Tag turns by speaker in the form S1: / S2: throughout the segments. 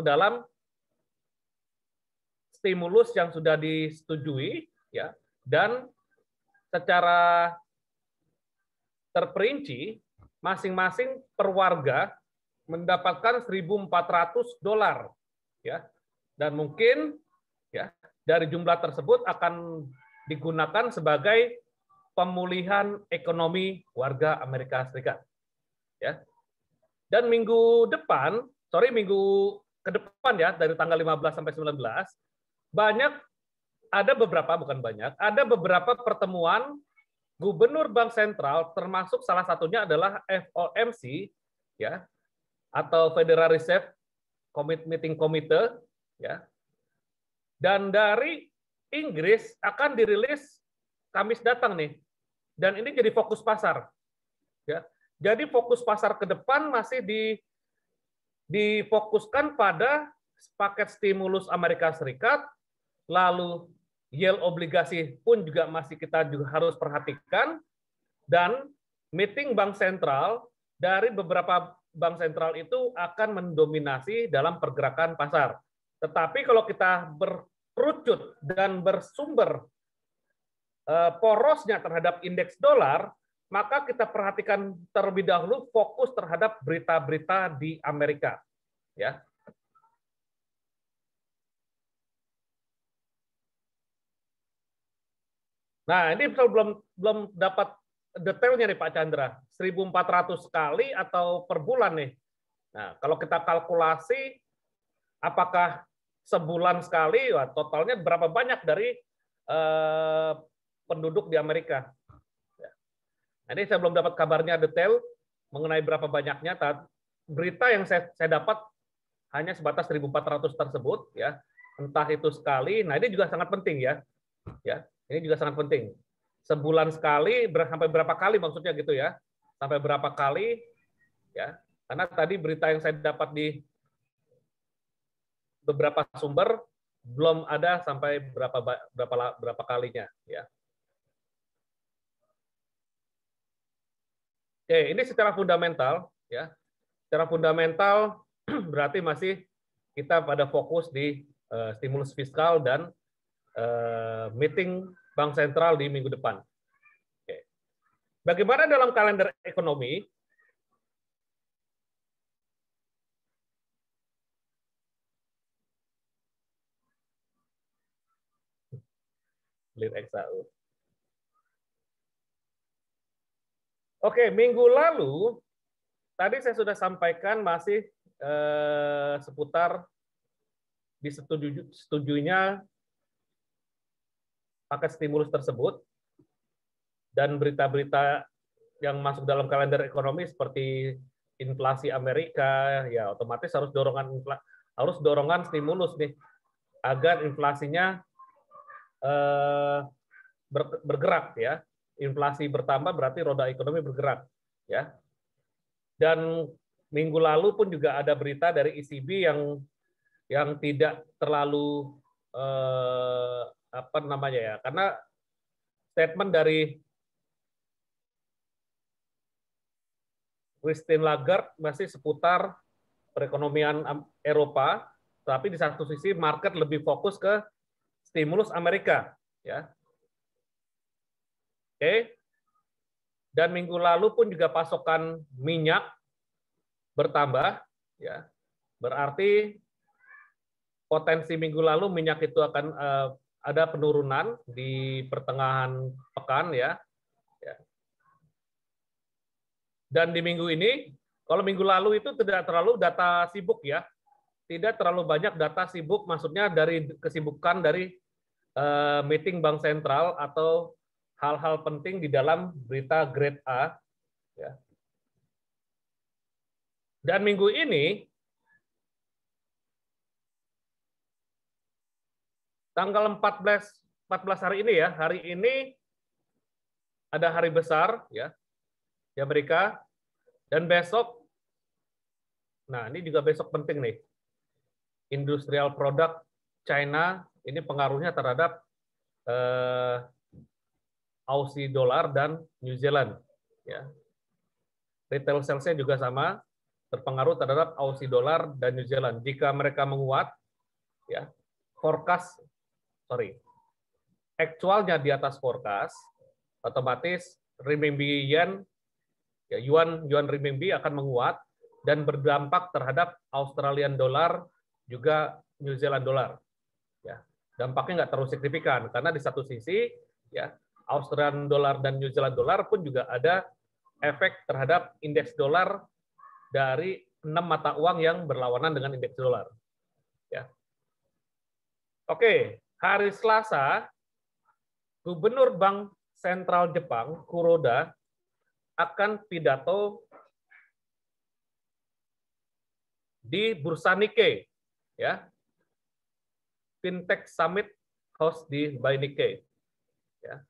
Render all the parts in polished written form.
S1: dalam stimulus yang sudah disetujui, ya, dan secara terperinci masing-masing per warga mendapatkan $1.400, ya, dan mungkin ya dari jumlah tersebut akan digunakan sebagai pemulihan ekonomi warga Amerika Serikat, ya. Dan minggu ke depan ya, dari tanggal 15 sampai 19, ada beberapa pertemuan gubernur bank sentral, termasuk salah satunya adalah FOMC, ya, atau Federal Reserve Meeting Committee, ya. Dan dari Inggris akan dirilis Kamis datang nih. Dan ini jadi fokus pasar, ya. Jadi fokus pasar ke depan masih difokuskan pada paket stimulus Amerika Serikat, lalu yield obligasi pun juga kita harus perhatikan, dan meeting bank sentral dari beberapa bank sentral itu akan mendominasi dalam pergerakan pasar. Tetapi kalau kita berkerucut dan bersumber porosnya terhadap indeks dolar, maka kita perhatikan terlebih dahulu fokus terhadap berita-berita di Amerika, ya. Nah, ini belum dapat detailnya nih Pak Chandra, 1.400 kali atau per bulan nih. Nah, kalau kita kalkulasi apakah sebulan sekali, wah, totalnya berapa banyak dari penduduk di Amerika. Nah, ini saya belum dapat kabarnya detail mengenai berapa banyaknya. Berita yang saya dapat hanya sebatas 1.400 tersebut, ya. Entah itu sekali. Nah, ini juga sangat penting, ya. Ya, ini juga sangat penting. Sebulan sekali, sampai berapa kali maksudnya gitu ya? Sampai berapa kali, ya? Karena tadi berita yang saya dapat di beberapa sumber belum ada sampai berapa kalinya, ya. Oke, ini secara fundamental, ya. Secara fundamental berarti masih kita pada fokus di stimulus fiskal dan meeting bank sentral di minggu depan. Oke. Bagaimana dalam kalender ekonomi? Oke, minggu lalu tadi saya sudah sampaikan masih seputar disetujuinya paket stimulus tersebut dan berita-berita yang masuk dalam kalender ekonomi seperti inflasi Amerika, ya otomatis harus dorongan stimulus nih agar inflasinya bergerak, ya. Inflasi bertambah berarti roda ekonomi bergerak, ya. Dan minggu lalu pun juga ada berita dari ECB yang tidak terlalu apa namanya ya, karena statement dari Christine Lagarde masih seputar perekonomian Eropa, tapi di satu sisi market lebih fokus ke stimulus Amerika, ya. Oke. Dan minggu lalu pun juga pasokan minyak bertambah, ya. Berarti potensi minggu lalu minyak itu akan ada penurunan di pertengahan pekan, ya. Dan di minggu ini, kalau minggu lalu itu tidak terlalu data sibuk, ya. Tidak terlalu banyak data sibuk, maksudnya dari kesibukan dari meeting bank sentral atau hal-hal penting di dalam berita grade A, ya. Dan minggu ini tanggal 14 hari ini, ya, hari ini ada hari besar, ya, di Amerika, dan besok, nah ini juga besok penting nih, industrial product China ini pengaruhnya terhadap Aussie dollar dan New Zealand, ya. Retail sales-nya juga sama, berpengaruh terhadap Aussie dollar dan New Zealand. Jika mereka menguat, ya, aktualnya di atas forecast, otomatis renminbi yen, ya, yuan renminbi akan menguat dan berdampak terhadap Australian dollar juga New Zealand dollar. Ya, dampaknya nggak terlalu signifikan karena di satu sisi, ya, Australian dollar dan New Zealand dollar pun juga ada efek terhadap indeks dolar dari 6 mata uang yang berlawanan dengan indeks dolar. Ya. Oke, hari Selasa, Gubernur Bank Sentral Jepang, Kuroda, akan pidato di Bursa Nikkei, ya. Fintech Summit host by Nikkei. Ya.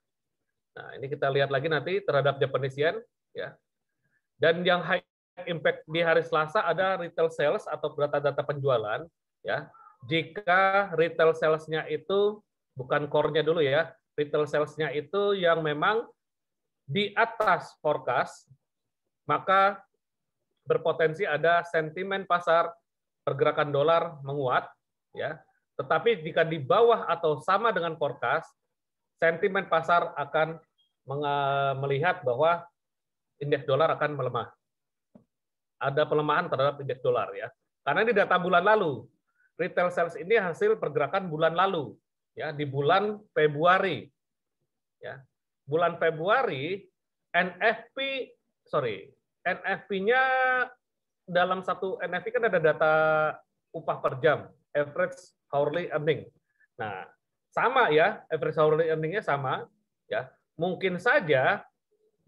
S1: Nah, ini kita lihat lagi nanti terhadap Japanese yen, ya. Dan yang high impact di hari Selasa ada retail sales atau data-data penjualan, ya. Jika retail sales-nya itu bukan core-nya dulu, ya. Retail sales-nya itu yang memang di atas forecast, maka berpotensi ada sentimen pasar pergerakan dolar menguat, ya. Tetapi jika di bawah atau sama dengan forecast, sentimen pasar akan melihat bahwa indeks dolar akan melemah. Ada pelemahan terhadap indeks dolar, ya. Karena ini data bulan lalu. Retail sales ini hasil pergerakan bulan lalu, ya, di bulan Februari. Ya. Bulan Februari NFP-nya dalam satu NFP kan ada data upah per jam, average hourly earning. Nah, sama, ya, average hourly earning-nya sama, ya. Mungkin saja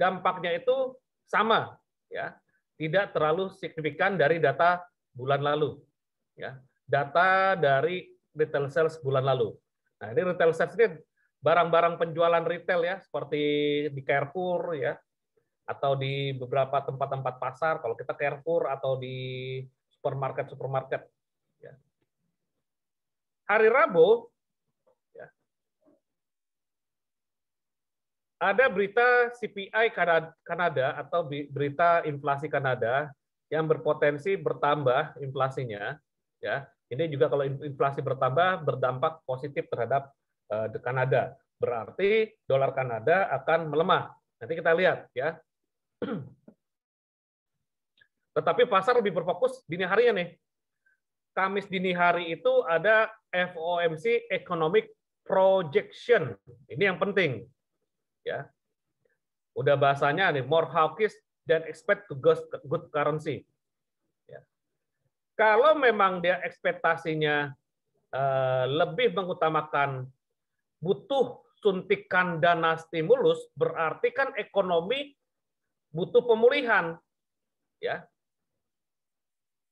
S1: dampaknya itu sama, ya. Tidak terlalu signifikan dari data bulan lalu, ya. Data dari retail sales bulan lalu. Nah, ini retail sales ini barang-barang penjualan retail, ya, seperti di Carrefour, ya, atau di beberapa tempat-tempat pasar, kalau kita Carrefour atau di supermarket, ya. Hari Rabu, ya, ada berita CPI Kanada atau berita inflasi Kanada yang berpotensi bertambah inflasinya, ya. Ini juga kalau inflasi bertambah berdampak positif terhadap Kanada. Berarti dolar Kanada akan melemah. Nanti kita lihat, ya. Tetapi pasar lebih berfokus dini harinya nih. Kamis dini hari itu ada FOMC Economic Projection. Ini yang penting, ya. Udah bahasanya nih, more hawkish than expect to good currency. Ya. Kalau memang dia ekspektasinya lebih mengutamakan butuh suntikan dana stimulus, berarti kan ekonomi butuh pemulihan, ya.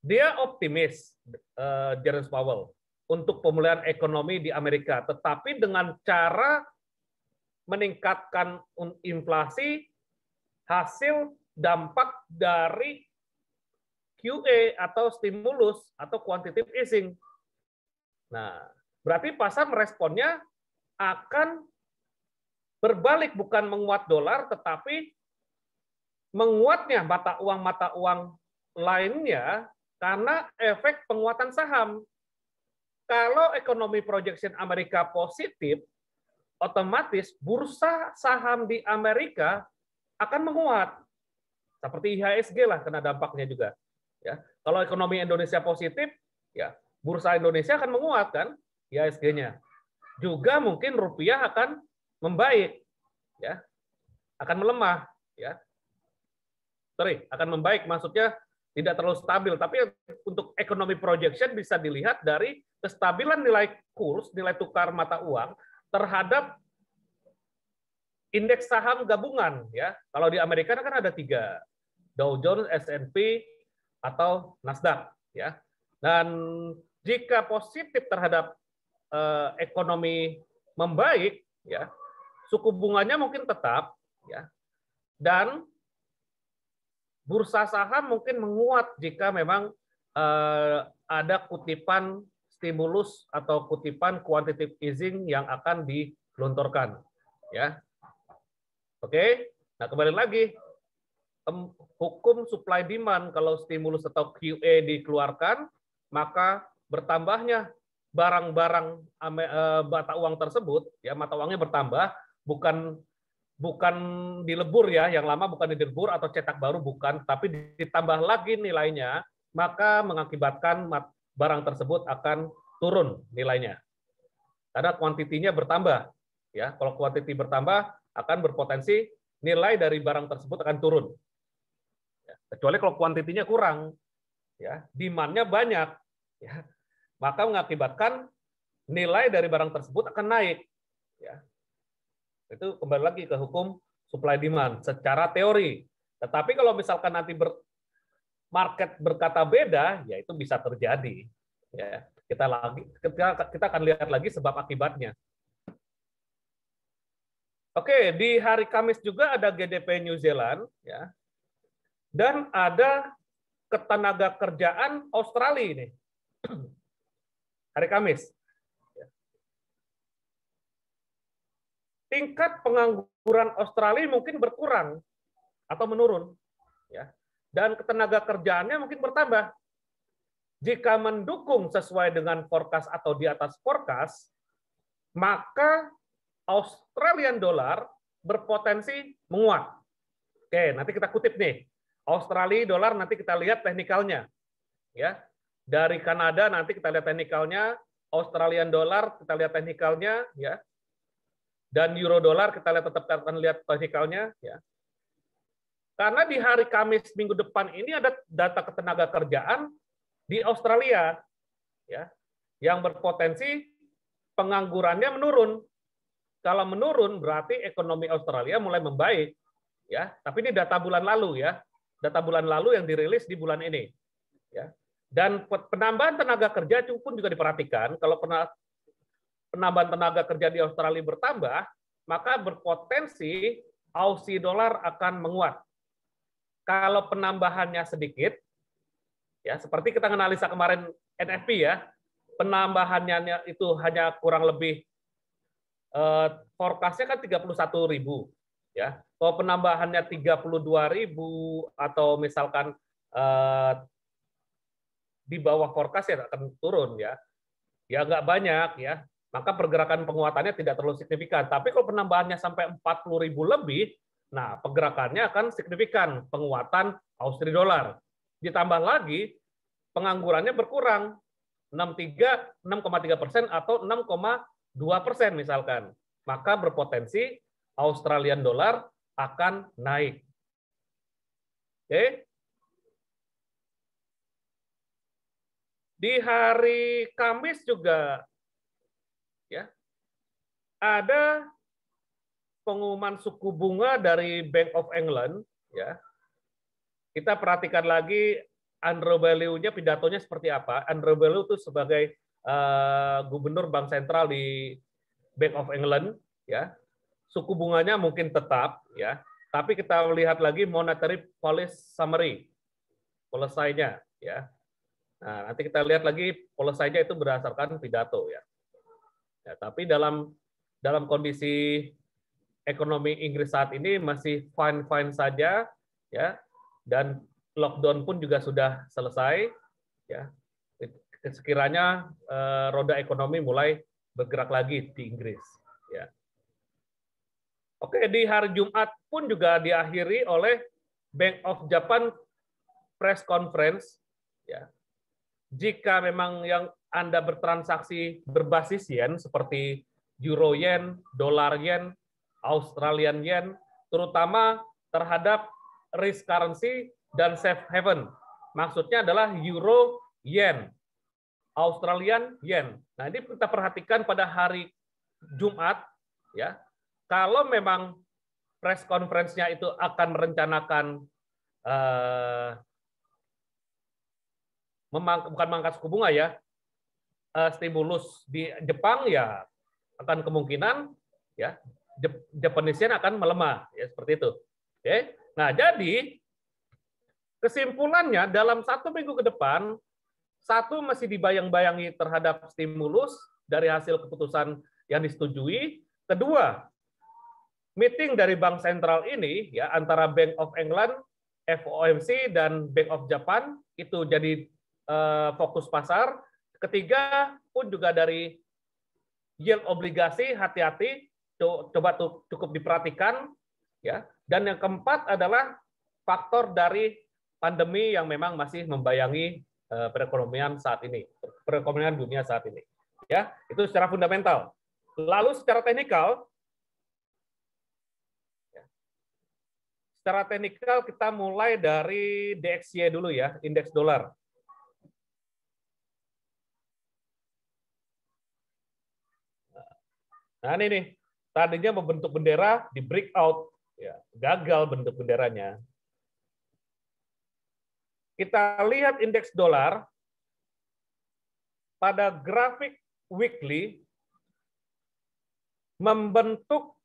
S1: Dia optimis, Jerome Powell, untuk pemulihan ekonomi di Amerika, tetapi dengan cara meningkatkan inflasi hasil dampak dari QE atau stimulus atau quantitative easing. Nah, berarti pasar meresponnya akan berbalik, bukan menguat dolar, tetapi menguatnya mata uang lainnya karena efek penguatan saham. Kalau ekonomi projection Amerika positif, otomatis bursa saham di Amerika akan menguat. Seperti IHSG lah kena dampaknya juga. Ya. Kalau ekonomi Indonesia positif, ya bursa Indonesia akan menguat kan, IHSG-nya. Juga mungkin rupiah akan membaik, ya, akan melemah, ya. Akan membaik, maksudnya tidak terlalu stabil, tapi untuk ekonomi projection bisa dilihat dari kestabilan nilai kurs, nilai tukar mata uang terhadap indeks saham gabungan, ya. Kalau di Amerika kan ada 3, Dow Jones, S&P atau Nasdaq, ya. Dan jika positif terhadap ekonomi membaik, ya, suku bunganya mungkin tetap, ya. Dan bursa saham mungkin menguat jika memang ada kutipan stimulus atau kutipan quantitative easing yang akan digelontorkan, ya. Oke, nah kembali lagi, hukum supply demand. Kalau stimulus atau QE dikeluarkan, maka bertambahnya barang-barang mata uang tersebut, ya mata uangnya bertambah, bukan dilebur ya, yang lama bukan dilebur atau cetak baru bukan, tapi ditambah lagi nilainya, maka mengakibatkan barang tersebut akan turun nilainya. Karena kuantitinya bertambah, ya. Kalau kuantiti bertambah akan berpotensi nilai dari barang tersebut akan turun. Ya, kecuali kalau kuantitinya kurang, ya, demand-nya banyak, ya, maka mengakibatkan nilai dari barang tersebut akan naik. Ya. Itu kembali lagi ke hukum supply demand secara teori. Tetapi kalau misalkan nanti market berkata beda, ya itu bisa terjadi. Ya, kita akan lihat lagi sebab akibatnya. Oke, di hari Kamis juga ada GDP New Zealand, ya, dan ada ketenaga kerjaan Australia ini. Hari Kamis. Tingkat pengangguran Australia mungkin berkurang atau menurun, ya, dan ketenaga kerjaannya mungkin bertambah. Jika mendukung sesuai dengan forecast atau di atas forecast, maka Australian dollar berpotensi menguat. Oke, nanti kita kutip nih. Australia dollar nanti kita lihat teknikalnya. Ya. Dari Kanada nanti kita lihat teknikalnya, Australian dollar kita lihat teknikalnya, ya. Dan euro dollar kita tetap akan lihat teknikalnya, ya. Karena di hari Kamis minggu depan ini ada data ketenaga kerjaan di Australia, ya, yang berpotensi penganggurannya menurun. Kalau menurun berarti ekonomi Australia mulai membaik, ya. Tapi ini data bulan lalu, ya, data bulan lalu yang dirilis di bulan ini, ya. Dan penambahan tenaga kerja pun juga diperhatikan. Kalau penambahan tenaga kerja di Australia bertambah, maka berpotensi Aussie dollar akan menguat. Kalau penambahannya sedikit, ya seperti kita analisa kemarin NFP, ya, penambahannya itu hanya kurang lebih forecast-nya kan 31.000, ya. Kalau penambahannya 32.000 atau misalkan di bawah forecast ya akan turun, ya. Ya nggak banyak, ya. Maka pergerakan penguatannya tidak terlalu signifikan. Tapi kalau penambahannya sampai 40.000 lebih, nah pergerakannya akan signifikan, penguatan Aussie dollar. Ditambah lagi penganggurannya berkurang 6,3% atau 6,2% misalkan, maka berpotensi Australian dollar akan naik. Oke. Di hari Kamis juga, ya, ada pengumuman suku bunga dari Bank of England, ya. Kita perhatikan lagi Andrew Bailey-nya pidatonya seperti apa. Andrew Bailey itu sebagai gubernur bank sentral di Bank of England, ya. Suku bunganya mungkin tetap, ya. Tapi kita lihat lagi monetary policy summary, policy-nya, ya. Nah, nanti kita lihat lagi policy-nya itu berdasarkan pidato, ya. Ya, tapi dalam kondisi ekonomi Inggris saat ini masih fine-fine saja, ya. Dan lockdown pun juga sudah selesai, ya. Sekiranya roda ekonomi mulai bergerak lagi di Inggris, ya. Oke, di hari Jumat pun juga diakhiri oleh Bank of Japan press conference, ya. Jika memang yang Anda bertransaksi berbasis yen seperti euro yen, dolar yen, Australian yen, terutama terhadap risk currency dan safe haven. Maksudnya adalah euro yen, Australian yen. Nah, ini kita perhatikan pada hari Jumat, ya. Kalau memang press conference-nya itu akan merencanakan bukan mengangkat suku bunga, ya, stimulus di Jepang, ya akan kemungkinan, ya, Japanese yen akan melemah, ya seperti itu. Oke. Nah, jadi kesimpulannya dalam 1 minggu ke depan, satu masih dibayang-bayangi terhadap stimulus dari hasil keputusan yang disetujui. Kedua, meeting dari bank sentral ini, ya, antara Bank of England FOMC dan Bank of Japan itu jadi fokus pasar. Ketiga pun juga dari yield obligasi, hati-hati, coba cukup diperhatikan, ya. Dan yang keempat adalah faktor dari pandemi yang memang masih membayangi perekonomian saat ini, perekonomian dunia saat ini. Ya, itu secara fundamental. Lalu secara teknikal, kita mulai dari DXY dulu ya, indeks dolar. Nah ini nih, tadinya membentuk bendera di breakout, ya, gagal bentuk benderanya. Kita lihat indeks dolar pada grafik weekly membentuk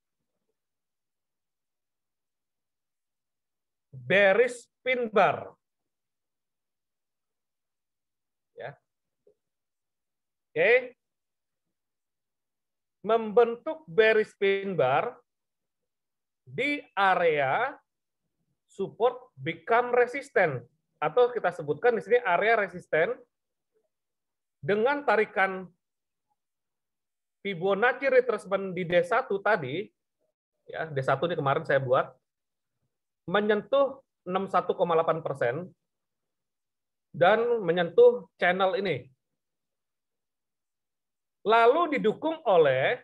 S1: bearish pin bar. Ya. Oke. Membentuk bearish pin bar di area support become resistant, atau kita sebutkan di sini area resisten dengan tarikan Fibonacci retracement di D1 tadi, ya, D1 ini kemarin saya buat, menyentuh 61,8% dan menyentuh channel ini. Lalu didukung oleh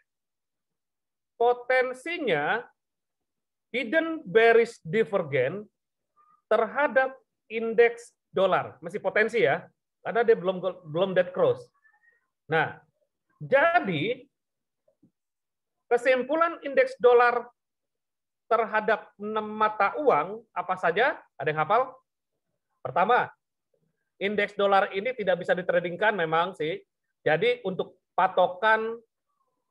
S1: potensinya hidden bearish divergence terhadap indeks dolar. Masih potensi ya, karena dia belum dead cross. Nah, jadi kesimpulan indeks dolar terhadap 6 mata uang apa saja? Ada yang hafal? Pertama, indeks dolar ini tidak bisa ditradingkan memang sih. Jadi untuk patokan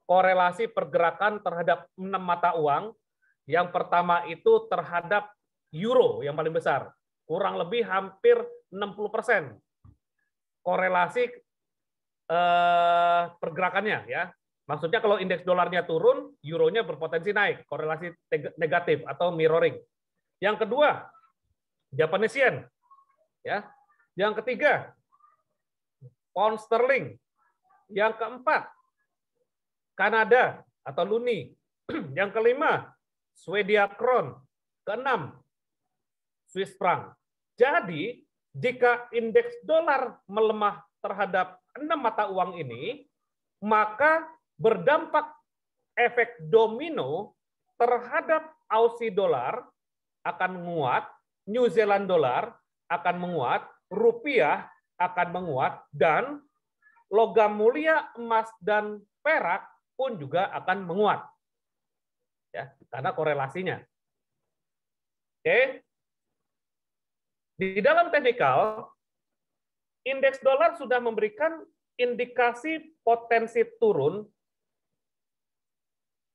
S1: korelasi pergerakan terhadap 6 mata uang, yang pertama itu terhadap euro yang paling besar. Kurang lebih hampir 60% korelasi pergerakannya, ya. Maksudnya kalau indeks dolarnya turun, euronya berpotensi naik, korelasi negatif atau mirroring. Yang kedua, Japanese yen, ya. Yang ketiga, pound sterling. Yang keempat, Kanada atau luni. Yang kelima, Swedia kron. Keenam, Swiss franc. Jadi, jika indeks dolar melemah terhadap 6 mata uang ini, maka berdampak efek domino terhadap Aussie dolar akan menguat, New Zealand dolar akan menguat, rupiah akan menguat, dan logam mulia emas dan perak pun juga akan menguat. Ya, karena korelasinya. Oke. Di dalam teknikal, indeks dolar sudah memberikan indikasi potensi turun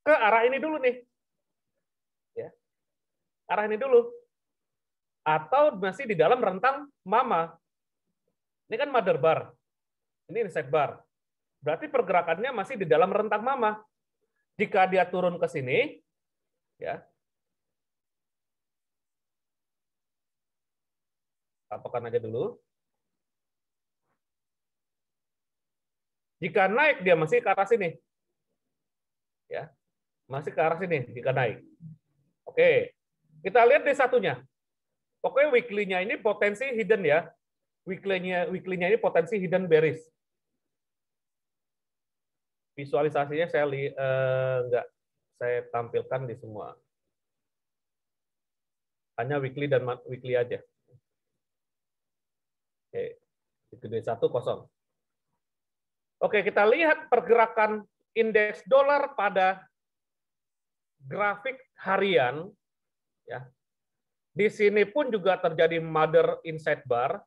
S1: ke arah ini dulu nih. Ya. Arah ini dulu. Atau masih di dalam rentang mama. Ini kan mother bar. Ini inside bar. Berarti pergerakannya masih di dalam rentang mama. Jika dia turun ke sini, ya, patokan aja dulu. Jika naik dia masih ke arah sini, ya, masih ke arah sini jika naik. Oke, kita lihat D1-nya. Pokoknya weekly-nya ini potensi hidden ya. Weekly-nya ini potensi hidden bearish. Visualisasinya enggak saya tampilkan di semua. Hanya weekly dan weekly aja. Oke, itu D1 kosong. Oke, kita lihat pergerakan indeks dolar pada grafik harian. Ya. Di sini pun juga terjadi mother inside bar,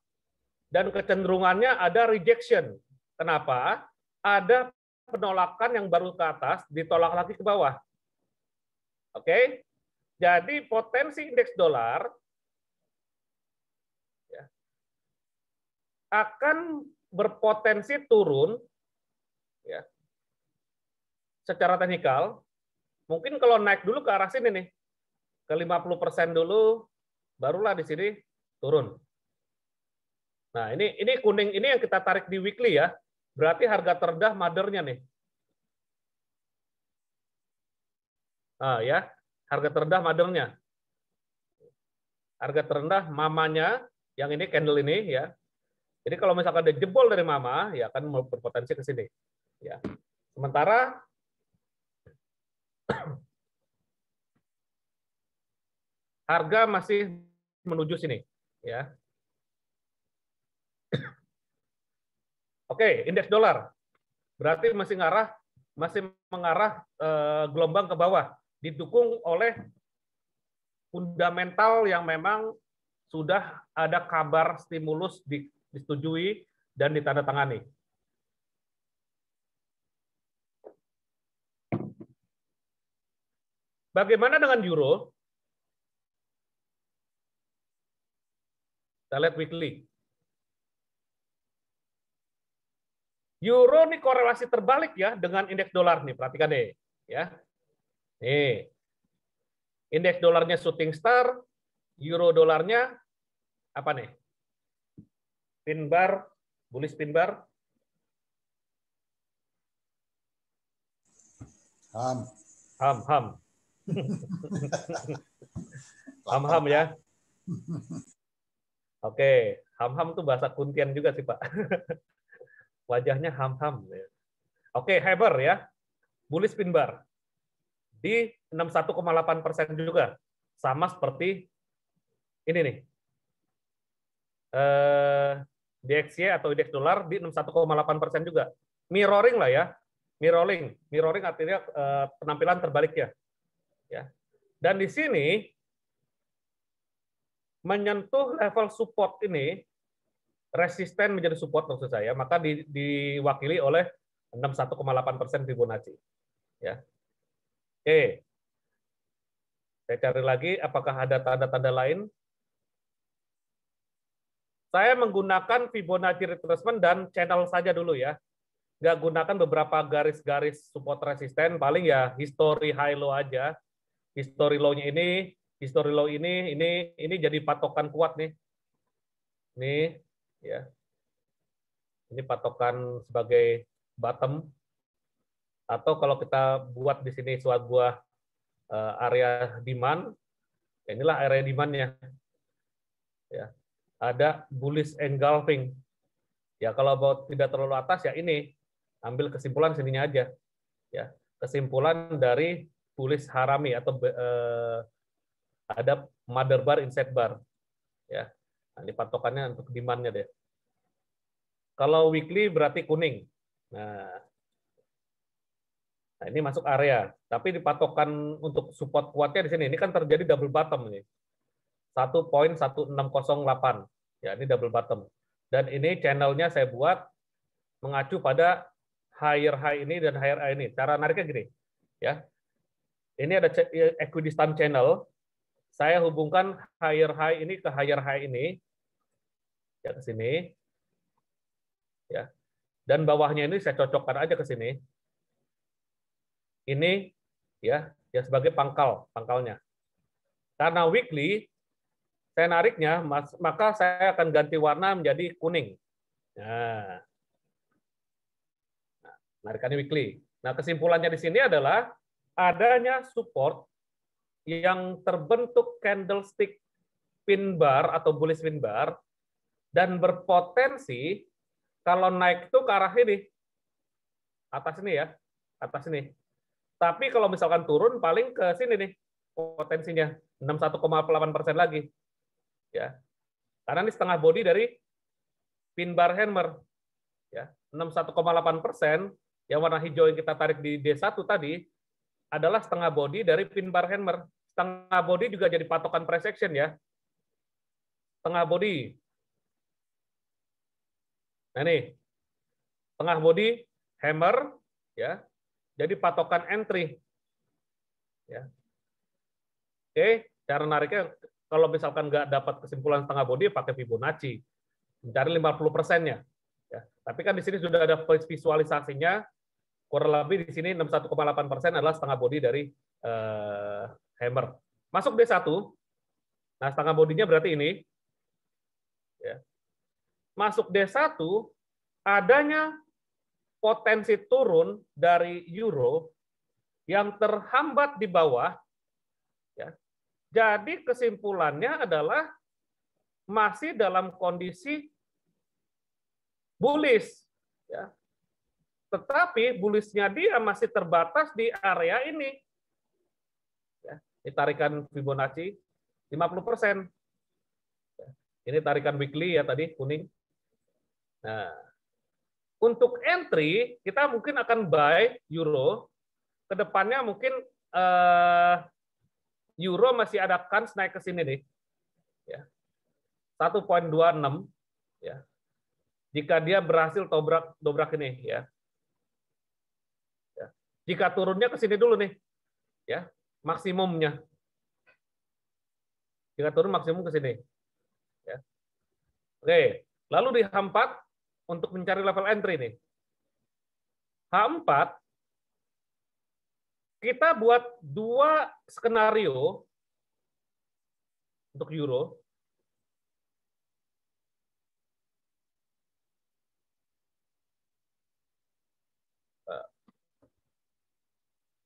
S1: dan kecenderungannya ada rejection. Kenapa? Ada penolakan yang baru ke atas, ditolak lagi ke bawah. Oke? Jadi potensi indeks dolar ya, akan berpotensi turun ya, secara teknikal. Mungkin kalau naik dulu ke arah sini nih, ke 50% dulu, barulah di sini turun. Nah, ini kuning ini yang kita tarik di weekly ya. Berarti harga terendah mother-nya nih. Ah ya, harga terendah mother-nya. Harga terendah mamanya yang ini candle ini ya. Jadi kalau misalkan ada jebol dari mama ya akan berpotensi ke sini. Ya. Sementara harga masih menuju sini ya. Oke, indeks dolar berarti masih mengarah gelombang ke bawah, didukung oleh fundamental yang memang sudah ada kabar stimulus disetujui dan ditandatangani. Bagaimana dengan euro? Kita lihat weekly. Euro ini korelasi terbalik ya dengan indeks dolar nih, perhatikan deh ya. Nih. Indeks dolarnya shooting star, euro dolarnya apa nih? Pin bar, bullish pin bar.
S2: Ham.
S1: Ham ya. Oke, ham tuh bahasa Kuntian juga sih, Pak. Wajahnya ham. Oke, Haber ya. Bullish pin bar. Di 61,8% juga. Sama seperti ini nih. DXY atau indeks dolar di 61,8% juga. Mirroring lah ya. Mirroring artinya penampilan terbaliknya. Ya. Dan di sini menyentuh level support ini, resisten menjadi support maksud saya, maka diwakili oleh 61,8% Fibonacci. Ya. Oke. Saya cari lagi apakah ada tanda-tanda lain. Saya menggunakan Fibonacci retracement dan channel saja dulu ya. Nggak gunakan beberapa garis-garis support resisten, paling ya history high low aja. History low-nya ini, history low ini jadi patokan kuat nih. Nih, ya. Ini patokan sebagai bottom. Atau kalau kita buat di sini suatu buah area demand, inilah area demand-nya. Ya. Ada bullish engulfing. Ya, kalau tidak terlalu atas ya ini. Ambil kesimpulan sininya aja. Ya, kesimpulan dari bullish harami atau ada mother bar, inside bar. Ya. Nah, ini patokannya untuk demand-nya deh. Kalau weekly berarti kuning. Nah, ini masuk area. Tapi dipatokan untuk support kuatnya di sini. Ini kan terjadi double bottom ini. 1.1608. Ya, ini double bottom. Dan ini channelnya saya buat mengacu pada higher high ini dan higher high ini. Cara nariknya gini. Ya. Ini ada equidistant channel. Saya hubungkan higher high ini ke higher high ini. Ya, ke sini. Ya. Dan bawahnya ini saya cocokkan aja ke sini. Ini ya sebagai pangkalnya. Karena weekly saya nariknya, maka saya akan ganti warna menjadi kuning. Nah, narikannya weekly. Nah, kesimpulannya di sini adalah adanya support yang terbentuk candlestick pin bar atau bullish pin bar dan berpotensi kalau naik itu ke arah ini, atas ini ya, atas ini. Tapi kalau misalkan turun paling ke sini nih potensinya 61,8% lagi. Ya. Karena ini setengah body dari pin bar hammer. Ya, 61,8% yang warna hijau yang kita tarik di D1 tadi adalah setengah body dari pin bar hammer. Setengah body juga jadi patokan price action ya. Setengah body. Nah ini, setengah body hammer ya. Jadi patokan entry. Ya. Oke, cara nariknya kalau misalkan nggak dapat kesimpulan setengah body pakai Fibonacci. Mencari 50%-nya. Ya. Tapi kan di sini sudah ada visualisasinya, kurang lebih di sini 61,8% adalah setengah body dari hammer. Masuk D1. Nah, setengah bodinya berarti ini. Ya. Masuk D1, adanya potensi turun dari euro yang terhambat di bawah. Ya. Jadi kesimpulannya adalah masih dalam kondisi bullish. Ya. Tetapi bullishnya dia masih terbatas di area ini. Ya. Ini tarikan Fibonacci 50%. Ya. Ini tarikan weekly ya tadi, kuning. Nah, untuk entry, kita mungkin akan buy euro. Kedepannya mungkin euro masih ada kans naik ke sini nih. Ya. 1.26. Ya. Jika dia berhasil dobrak ini. Ya. Ya. Jika turunnya ke sini dulu nih. Ya. Maksimumnya. Jika turun maksimum ke sini. Ya. Oke. Lalu di H4, untuk mencari level entry nih. H4, kita buat 2 skenario untuk euro.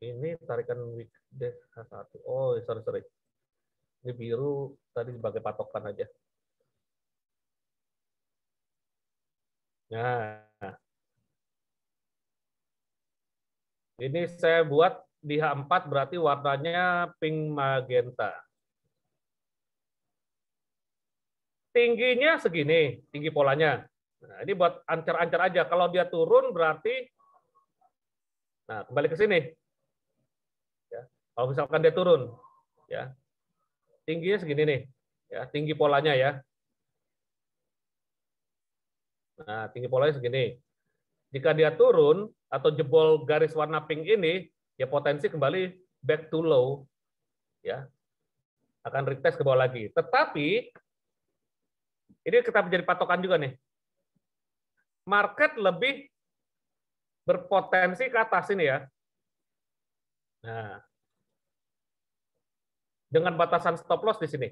S1: Ini tarikan weekday H1. Oh, sorry. Ini biru tadi sebagai patokan aja. Nah, ini saya buat di H4 berarti warnanya pink magenta. Tingginya segini, tinggi polanya. Nah, ini buat ancar-ancar aja. Kalau dia turun berarti, nah kembali ke sini. Ya, kalau misalkan dia turun, ya tingginya segini nih, ya tinggi polanya ya. Nah, tinggi polanya segini. Jika dia turun atau jebol garis warna pink ini, ya potensi kembali back to low, ya akan retest ke bawah lagi. Tetapi ini kita menjadi patokan juga nih. Market lebih berpotensi ke atas ini ya. Nah, dengan batasan stop loss di sini.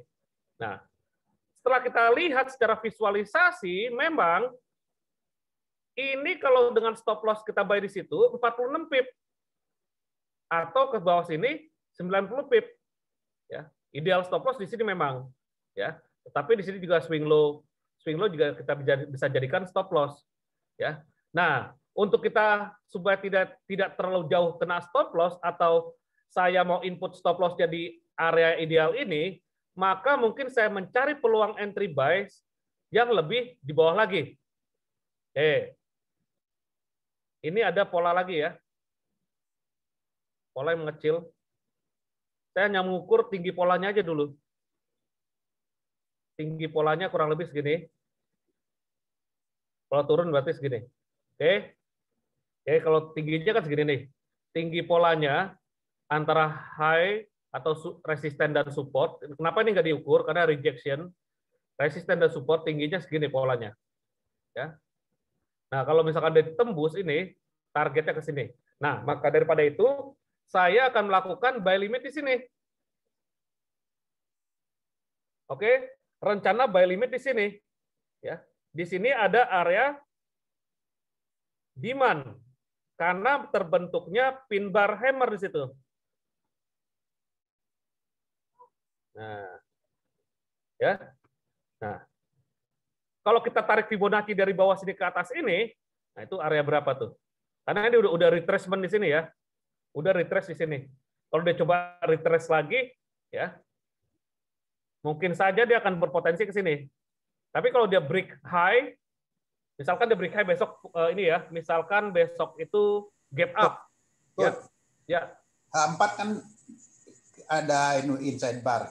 S1: Nah, setelah kita lihat secara visualisasi, memang ini kalau dengan stop loss kita buy di situ 46 pip atau ke bawah sini 90 pip. Ya, ideal stop loss di sini memang ya. Tetapi di sini juga swing low juga kita bisa jadikan stop loss ya. Nah, untuk kita supaya tidak terlalu jauh kena stop loss atau saya mau input stop loss jadi area ideal ini, maka mungkin saya mencari peluang entry buy yang lebih di bawah lagi. Ini ada pola lagi ya. Pola yang mengecil. Saya hanya mengukur tinggi polanya aja dulu. Tinggi polanya kurang lebih segini. Kalau turun berarti segini. Oke, kalau tingginya kan segini nih. Tinggi polanya antara high atau resisten dan support. Kenapa ini nggak diukur? Karena rejection. Resisten dan support tingginya segini polanya. Ya. Nah, kalau misalkan dia tembus ini, targetnya ke sini. Nah, maka daripada itu, saya akan melakukan buy limit di sini. Oke, rencana buy limit di sini. Ya, di sini ada area demand karena terbentuknya pin bar hammer di situ. Nah, ya. Nah, kalau kita tarik Fibonacci dari bawah sini ke atas ini, nah itu area berapa tuh? Karena ini udah retracement di sini ya. Udah retrace di sini. Kalau dia coba retrace lagi, ya mungkin saja dia akan berpotensi ke sini. Tapi kalau dia break high, misalkan dia break high besok ini ya, misalkan besok itu gap up. Ya. Ya.
S2: H4 kan ada inside bar.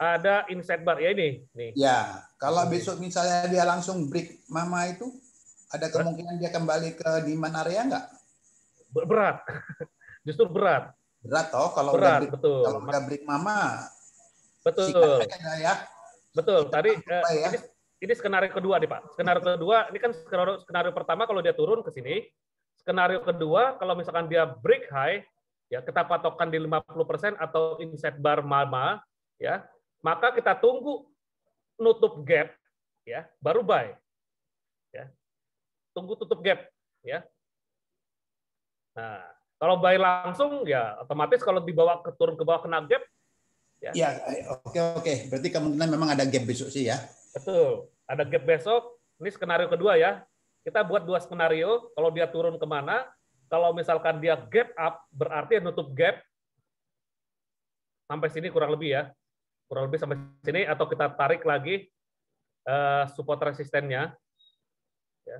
S1: Ada inside bar ya ini. Nih.
S2: Ya, kalau besok misalnya dia langsung break mama itu, ada kemungkinan dia kembali ke demand area nggak?
S1: Berat. Justru berat.
S2: Berat toh kalau
S1: berat,
S2: udah break,
S1: betul.
S2: Kalau udah break mama.
S1: Betul.
S2: Ya.
S1: Betul. Tadi
S2: ya.
S1: ini skenario kedua nih Pak. Skenario kedua ini kan skenario pertama kalau dia turun ke sini. Skenario kedua kalau misalkan dia break high, ya kita patokkan di 50% atau inside bar mama, ya, maka kita tunggu nutup gap, ya, baru buy. Ya. Tunggu tutup gap, ya. Nah, kalau buy langsung ya otomatis kalau dibawa turun ke bawah kena gap, ya.
S2: Ya, oke. Berarti kemungkinan memang ada gap besok sih ya.
S1: Betul. Ada gap besok. Ini skenario kedua ya. Kita buat 2 skenario. Kalau dia turun kemana, kalau misalkan dia gap up, berarti nutup gap sampai sini kurang lebih ya. Kurang lebih sampai sini, atau kita tarik lagi support resistennya. Ya.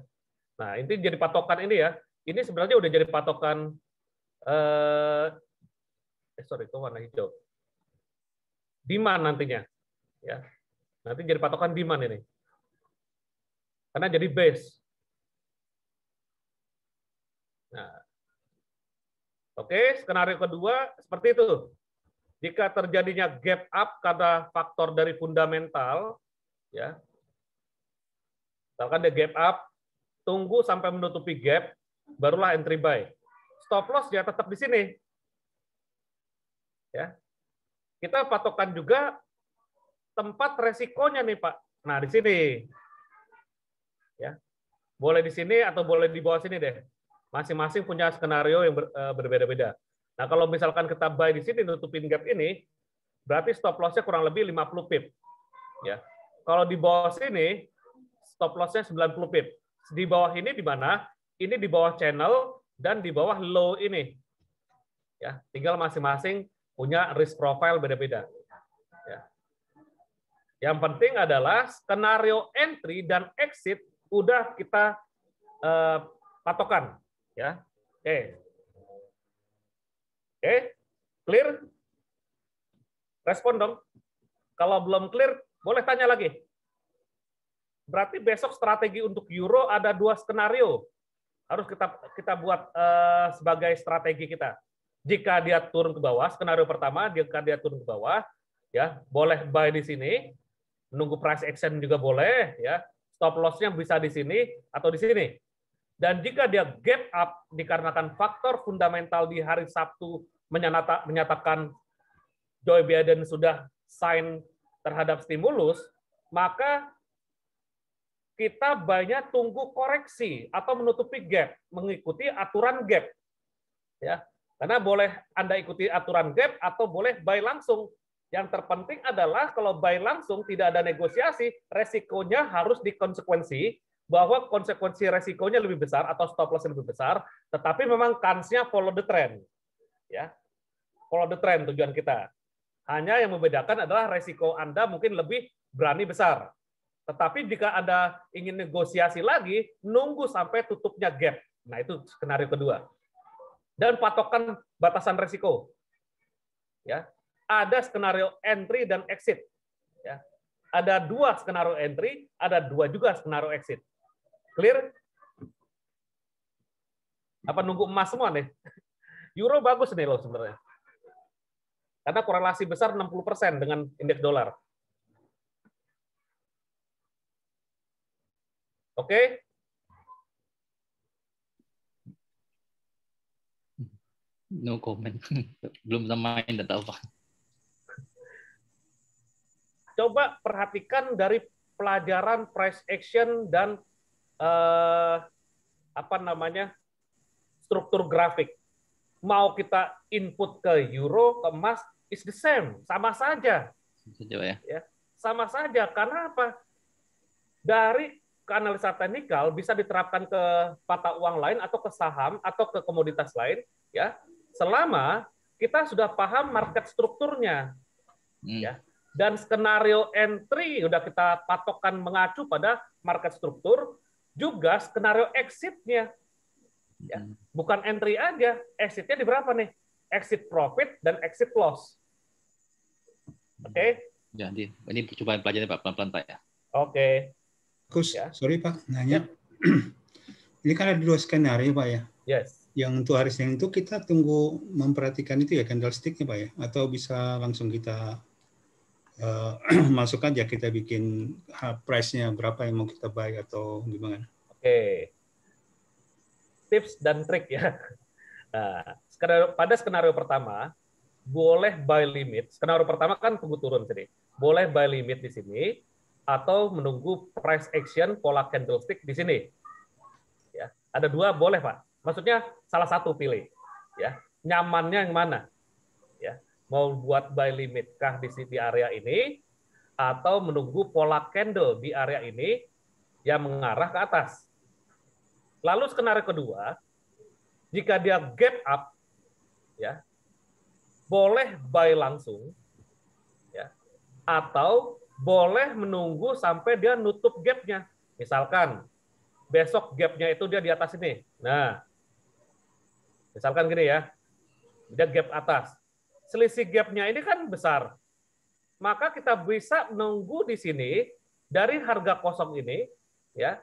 S1: Nah, ini jadi patokan ini ya. Ini sebenarnya udah jadi patokan sorry, itu warna hijau. Demand nantinya. Ya. Nanti jadi patokan demand ini. Karena jadi base. Nah. Oke, skenario kedua seperti itu. Jika terjadinya gap up karena faktor dari fundamental, ya. Misalkan dia gap up, tunggu sampai menutupi gap, barulah entry buy. Stop loss ya tetap di sini. Ya. Kita patokan juga tempat resikonya nih, Pak. Nah, di sini. Ya. Boleh di sini atau boleh di bawah sini deh. Masing-masing punya skenario yang berbeda-beda. Nah, kalau misalkan kita buy di sini nutupin gap ini, berarti stop loss-nya kurang lebih 50 pip. Ya. Kalau di bawah sini stop loss-nya 90 pip. Di bawah ini di mana? Ini di bawah channel dan di bawah low ini. Ya, tinggal masing-masing punya risk profile beda-beda. Ya. Yang penting adalah skenario entry dan exit udah kita patokan, ya. Oke, clear? Respon dong. Kalau belum clear, boleh tanya lagi. Berarti besok strategi untuk euro ada 2 skenario. Harus kita buat sebagai strategi kita. Jika dia turun ke bawah, skenario pertama, jika dia turun ke bawah, ya boleh buy di sini, menunggu price action juga boleh, ya. Stop loss-nya bisa di sini atau di sini. Dan jika dia gap up dikarenakan faktor fundamental di hari Sabtu menyatakan Joe Biden sudah sign terhadap stimulus, maka kita banyak tunggu koreksi atau menutupi gap, mengikuti aturan gap. Ya. Karena boleh Anda ikuti aturan gap atau boleh buy langsung. Yang terpenting adalah kalau buy langsung tidak ada negosiasi, resikonya harus dikonsekuensi, bahwa konsekuensi resikonya lebih besar atau stop loss lebih besar, tetapi memang kansnya follow the trend. Ya. Follow the trend tujuan kita. Hanya yang membedakan adalah resiko Anda mungkin lebih berani besar. Tetapi jika Anda ingin negosiasi lagi, nunggu sampai tutupnya gap. Nah, itu skenario kedua. Dan patokan batasan resiko. Ya. Ada skenario entry dan exit. Ya. Ada 2 skenario entry, ada 2 juga skenario exit. Clear? Apa nunggu emas semua nih? Euro bagus nih loh sebenarnya. Karena korelasi besar 60% dengan indeks dolar. Oke?
S3: No comment. Belum main, tidak tahu Pak.
S1: Coba perhatikan dari pelajaran price action dan struktur grafik. Mau kita input ke euro, ke emas, is the same, sama saja. Ya, sama saja. Karena apa? Dari ke analisa teknikal bisa diterapkan ke mata uang lain atau ke saham atau ke komoditas lain, ya. Selama kita sudah paham market strukturnya, ya. Dan skenario entry udah kita patokkan mengacu pada market struktur, juga skenario exitnya. Ya. Bukan entry aja, exitnya di berapa nih? Exit profit dan exit loss. Oke?
S3: Jadi ini coba pelajari Pak, pelan-pelan Pak ya.
S1: Oke.
S4: Kus,
S1: Ya.
S4: sorry Pak, nanya. Ini kan ada 2 skenario Pak ya.
S1: Yes.
S4: Yang untuk hari Senin itu kita tunggu memperhatikan itu ya candlestick-nya Pak ya, atau bisa langsung kita masuk aja, kita bikin price-nya berapa yang mau kita buy atau gimana?
S1: Oke. Tips dan trik ya. Nah, pada skenario pertama, boleh buy limit. Skenario pertama kan tunggu turun sini. Boleh buy limit di sini atau menunggu price action pola candlestick di sini. Ya, ada dua boleh, Pak. Maksudnya salah satu pilih. Ya, nyamannya yang mana? Ya, mau buat buy limit kah di area ini atau menunggu pola candle di area ini yang mengarah ke atas. Lalu skenario kedua, jika dia gap up, ya, boleh buy langsung, ya, atau boleh menunggu sampai dia nutup gapnya. Misalkan besok gapnya itu dia di atas ini. Nah, misalkan gini ya, dia gap atas. Selisih gapnya ini kan besar. Maka kita bisa menunggu di sini dari harga kosong ini, ya,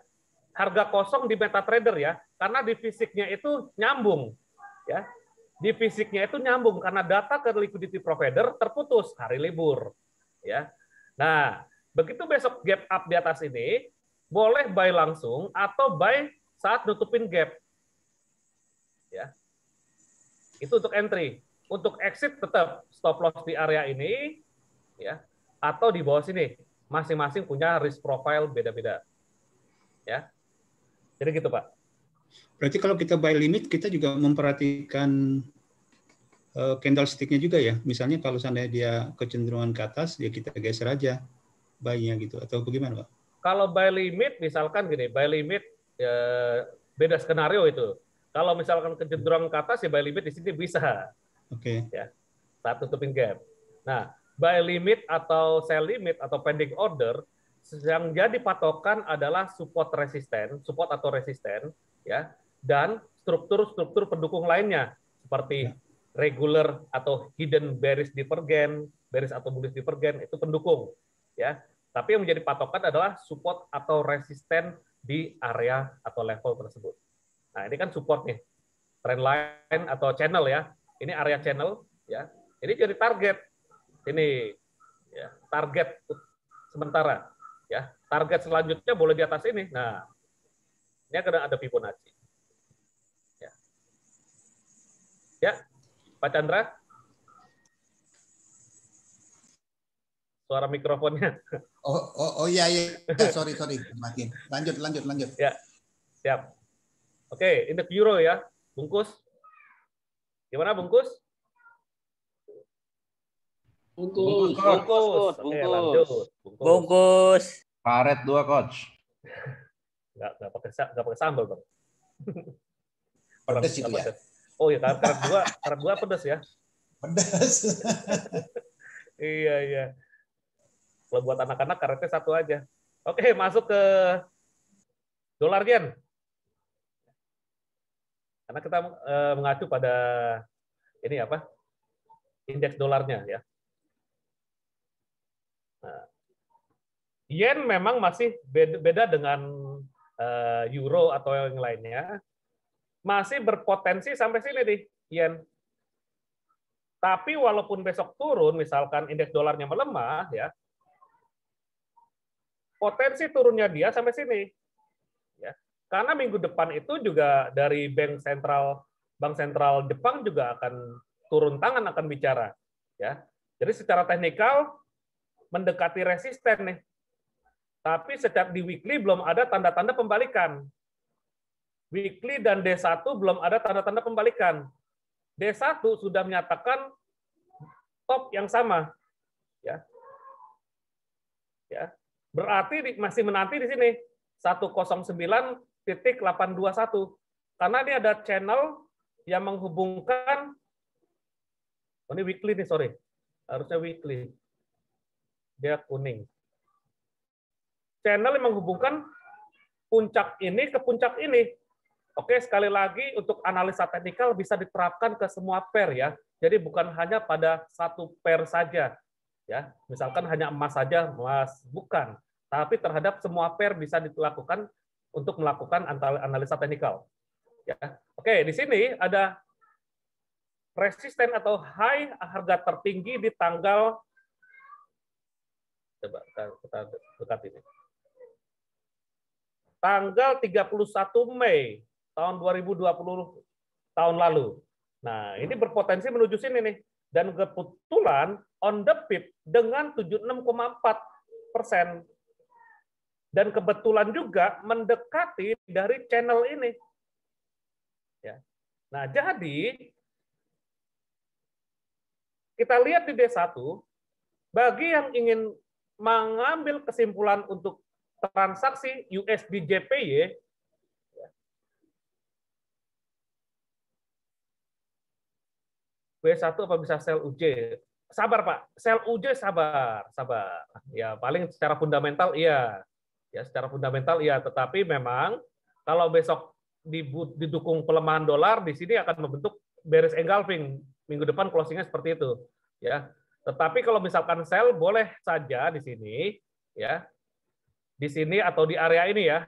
S1: harga kosong di MetaTrader ya, karena di fisiknya itu nyambung, ya, di fisiknya itu nyambung karena data ke liquidity provider terputus hari libur, ya. Nah, begitu besok gap up di atas ini, boleh buy langsung atau buy saat nutupin gap, ya. Itu untuk entry. Untuk exit tetap stop loss di area ini, ya, atau di bawah sini. Masing-masing punya risk profile beda-beda. Ya. Jadi gitu, Pak.
S4: Berarti kalau kita buy limit, kita juga memperhatikan candlestick-nya juga ya. Misalnya kalau seandainya dia kecenderungan ke atas, ya kita geser aja buy-nya gitu. Atau bagaimana, Pak?
S1: Kalau buy limit, misalkan gini, buy limit beda skenario itu. Kalau misalkan kecenderungan ke atas, ya buy limit di sini bisa.
S4: Oke.
S1: Ya, saat tutupin gap. Nah, buy limit atau sell limit atau pending order yang jadi patokan adalah support atau resisten, ya, dan struktur-struktur pendukung lainnya seperti regular atau hidden bearish divergence, bearish atau bullish divergence itu pendukung, ya. Tapi yang menjadi patokan adalah support atau resisten di area atau level tersebut. Nah, ini kan support nih, trend line atau channel ya. Ini area channel, ya. Ini jadi target. Ini, ya, target sementara, ya. Target selanjutnya boleh di atas ini. Nah, ini akan ada Fibonacci. Ya, ya, Pak Chandra. Suara mikrofonnya.
S2: Oh iya iya, sorry makin. Lanjut.
S1: Ya, siap. Oke, indeks euro ya, bungkus. Gimana bungkus?
S5: Bungkus.
S1: Oke, lanjut.
S5: Bungkus.
S6: Karet 2, Coach.
S1: Nggak pakai sambal, Bang.
S2: Pedes itu ya.
S1: Oh iya, karet dua pedes ya.
S2: Pedes.
S1: Iya. Kalau buat anak-anak karetnya satu aja. Oke, masuk ke dolar yen. Karena kita mengacu pada ini apa? Indeks dolarnya ya. Nah, yen memang masih beda dengan euro atau yang lainnya. Masih berpotensi sampai sini nih yen. Tapi walaupun besok turun, misalkan indeks dolarnya melemah ya, potensi turunnya dia sampai sini. Ya. Karena minggu depan itu juga dari Bank Sentral Jepang juga akan turun tangan, akan bicara. Ya. Jadi secara teknikal mendekati resisten nih. Tapi secara di weekly belum ada tanda-tanda pembalikan. Weekly dan D1 belum ada tanda-tanda pembalikan. D1 sudah menyatakan top yang sama. Ya. Ya. Berarti masih menanti di sini 109.821 karena ini ada channel yang menghubungkan ini weekly nih, sorry, harusnya weekly, dia kuning, channel yang menghubungkan puncak ini ke puncak ini. Oke, sekali lagi untuk analisa teknikal bisa diterapkan ke semua pair ya, jadi bukan hanya pada satu pair saja ya, misalkan hanya emas saja, emas bukan, tapi terhadap semua pair bisa dilakukan untuk melakukan analisa teknikal. Ya. Oke, di sini ada resisten atau high harga tertinggi di tanggal, coba kita dekat ini, tanggal 31 Mei tahun 2020 tahun lalu. Nah, ini berpotensi menuju sini nih, dan kebetulan on the pip dengan 76,4%. Dan kebetulan juga mendekati dari channel ini. Ya. Nah, jadi kita lihat di D1, bagi yang ingin mengambil kesimpulan untuk transaksi USD JPY, B1 apa bisa sell UJ? Sabar Pak, sell UJ sabar. Ya paling secara fundamental iya, ya secara fundamental iya. Tetapi memang kalau besok didukung pelemahan dolar, di sini akan membentuk bearish engulfing. Minggu depan closingnya seperti itu, ya. Tetapi kalau misalkan sell boleh saja di sini, ya, di sini atau di area ini ya.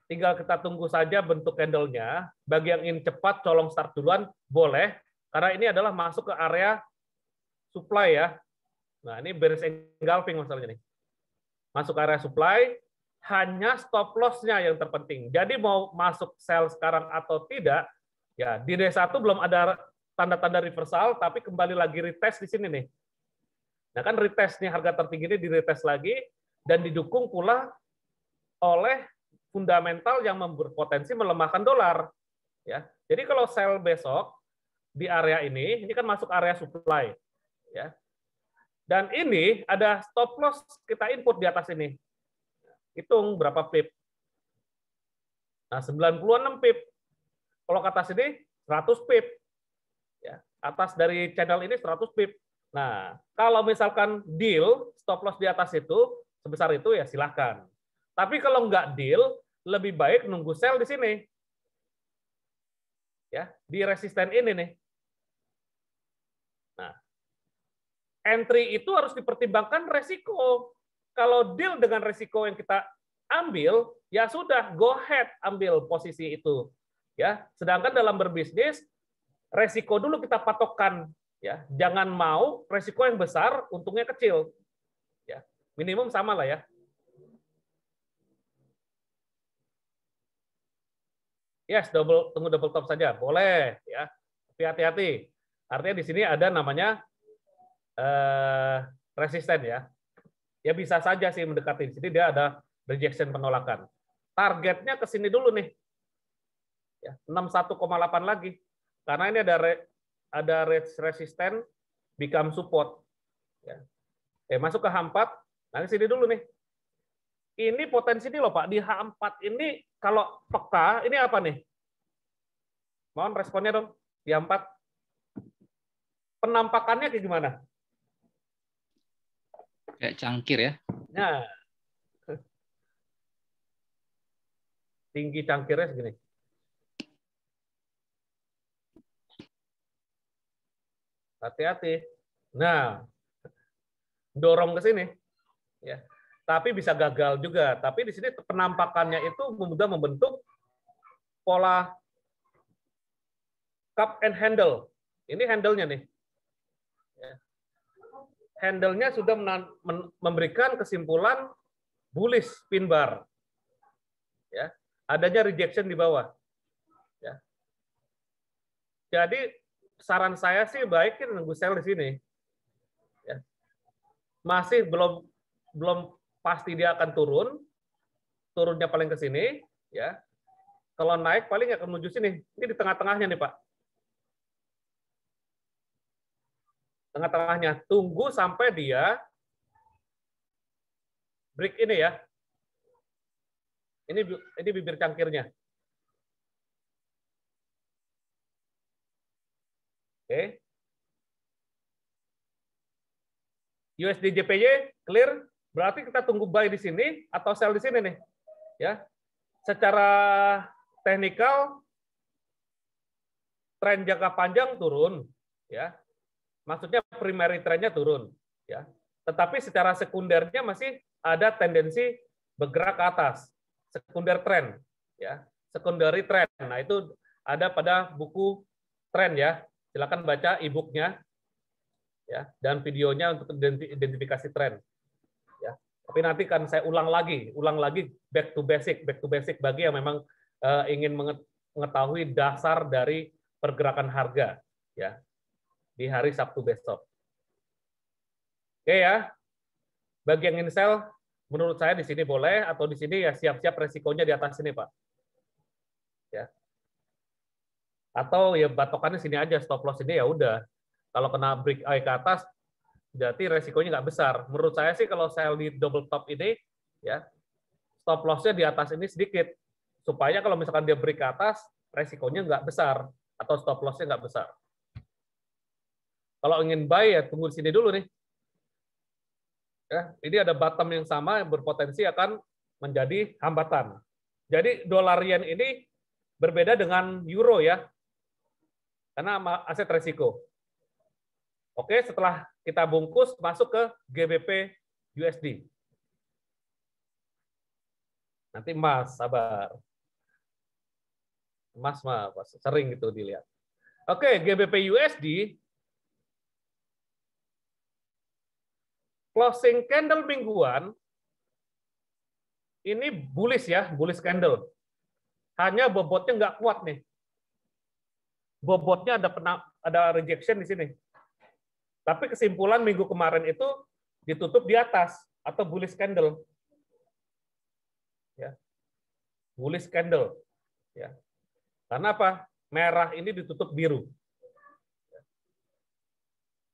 S1: Tinggal kita tunggu saja bentuk candle-nya. Bagi yang ingin cepat colong start duluan boleh. Karena ini adalah masuk ke area supply ya. Nah, ini bearish engulfing masalahnya nih. Masuk ke area supply, hanya stop loss-nya yang terpenting. Jadi mau masuk sell sekarang atau tidak, ya di D1 belum ada tanda-tanda reversal, tapi kembali lagi retest di sini nih. Nah kan retest nih, harga tertinggi ini di retest lagi, dan didukung pula oleh fundamental yang berpotensi melemahkan dolar. Ya, jadi kalau sell besok, di area ini kan masuk area supply, ya. Dan ini ada stop loss kita input di atas ini. Hitung berapa pip. Nah, 96 pip. Kalau ke atas ini 100 pip. Ya, atas dari channel ini 100 pip. Nah, kalau misalkan deal stop loss di atas itu sebesar itu ya silahkan. Tapi kalau nggak deal, lebih baik nunggu sell di sini. Ya, di resisten ini nih. Nah, entry itu harus dipertimbangkan resiko. Kalau deal dengan resiko yang kita ambil, ya sudah, go ahead ambil posisi itu. Ya, sedangkan dalam berbisnis, resiko dulu kita patokkan. Ya, jangan mau resiko yang besar, untungnya kecil. Ya, minimum sama lah ya. Yes, tunggu double top saja, boleh ya. Tapi hati-hati. Artinya di sini ada namanya resisten ya. Ya bisa saja sih mendekati. Di sini dia ada rejection, penolakan. Targetnya ke sini dulu nih. Ya, 61,8 lagi. Karena ini ada resisten become support. Ya. Masuk ke H4. Nanti sini dulu nih. Ini potensi ini loh Pak. Di H4 ini kalau peka, ini apa nih? Mohon responnya dong. Di H4. Penampakannya kayak gimana?
S3: Kayak cangkir ya.
S1: Nah, tinggi cangkirnya segini. Hati-hati. Nah, dorong ke sini. Ya. Tapi bisa gagal juga. Tapi di sini penampakannya itu mudah membentuk pola cup and handle. Ini handle-nya nih. Handle-nya sudah memberikan kesimpulan bullish pin bar. Ya, adanya rejection di bawah. Ya. Jadi saran saya sih baiknya nunggu sell di sini. Ya. Masih belum pasti dia akan turun. Turunnya paling ke sini, ya. Kalau naik paling akan menuju sini. Ini di tengah-tengahnya nih, Pak. Tengah-tengahnya, tunggu sampai dia break ini ya. Ini bibir cangkirnya. Oke. USD JPY clear, berarti kita tunggu buy di sini atau sell di sini nih. Ya. Secara teknikal tren jangka panjang turun, ya. Maksudnya primary trendnya turun, ya. Tetapi secara sekundernya masih ada tendensi bergerak ke atas, sekunder trend, ya, secondary trend. Nah itu ada pada buku tren ya. Silakan baca e-booknya, ya, dan videonya untuk identifikasi tren. Ya. Tapi nanti kan saya ulang lagi back to basic bagi yang memang ingin mengetahui dasar dari pergerakan harga, ya. di hari Sabtu besok. Oke ya. Bagi yang ingin sell, menurut saya di sini boleh, atau di sini ya siap-siap resikonya di atas sini, Pak. Ya. Atau ya batokannya sini aja, stop loss ini ya udah. Kalau kena break eye ke atas, berarti resikonya nggak besar. Menurut saya sih kalau sell di double top ini, ya stop loss-nya di atas ini sedikit. Supaya kalau misalkan dia break ke atas, resikonya nggak besar, atau stop loss-nya nggak besar. Kalau ingin buy ya tunggu di sini dulu nih. Ya, ini ada bottom yang sama yang berpotensi akan menjadi hambatan. Jadi dolar yen ini berbeda dengan euro ya, karena aset resiko. Oke, setelah kita bungkus masuk ke GBP USD. Nanti emas, sabar. Emas mah sering gitu dilihat. Oke, GBP USD. Closing candle mingguan ini bullish ya, bullish candle. Hanya bobotnya nggak kuat nih. Bobotnya ada rejection di sini. Tapi kesimpulan minggu kemarin itu ditutup di atas atau bullish candle. Ya. Bullish candle. Ya. Karena apa? Merah ini ditutup biru.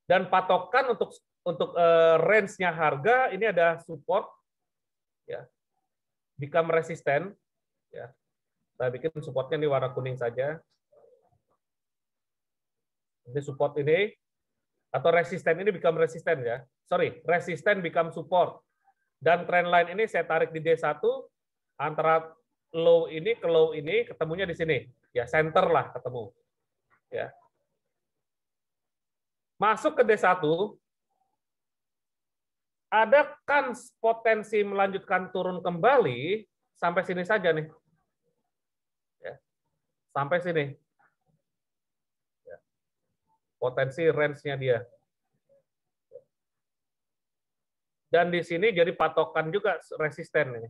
S1: Dan patokan untuk range-nya harga ini ada support, ya, become resistant, ya. Saya bikin supportnya di warna kuning saja. Ini support ini atau resisten ini become resistant ya. Sorry, resistant become support. Dan trend line ini saya tarik di D1 antara low ini ke low ini ketemunya di sini, ya center lah ketemu, ya. Masuk ke D1. Ada kan potensi melanjutkan turun kembali sampai sini saja nih. Ya. Sampai sini. Ya. Potensi range-nya dia. Dan di sini jadi patokan juga resisten ini.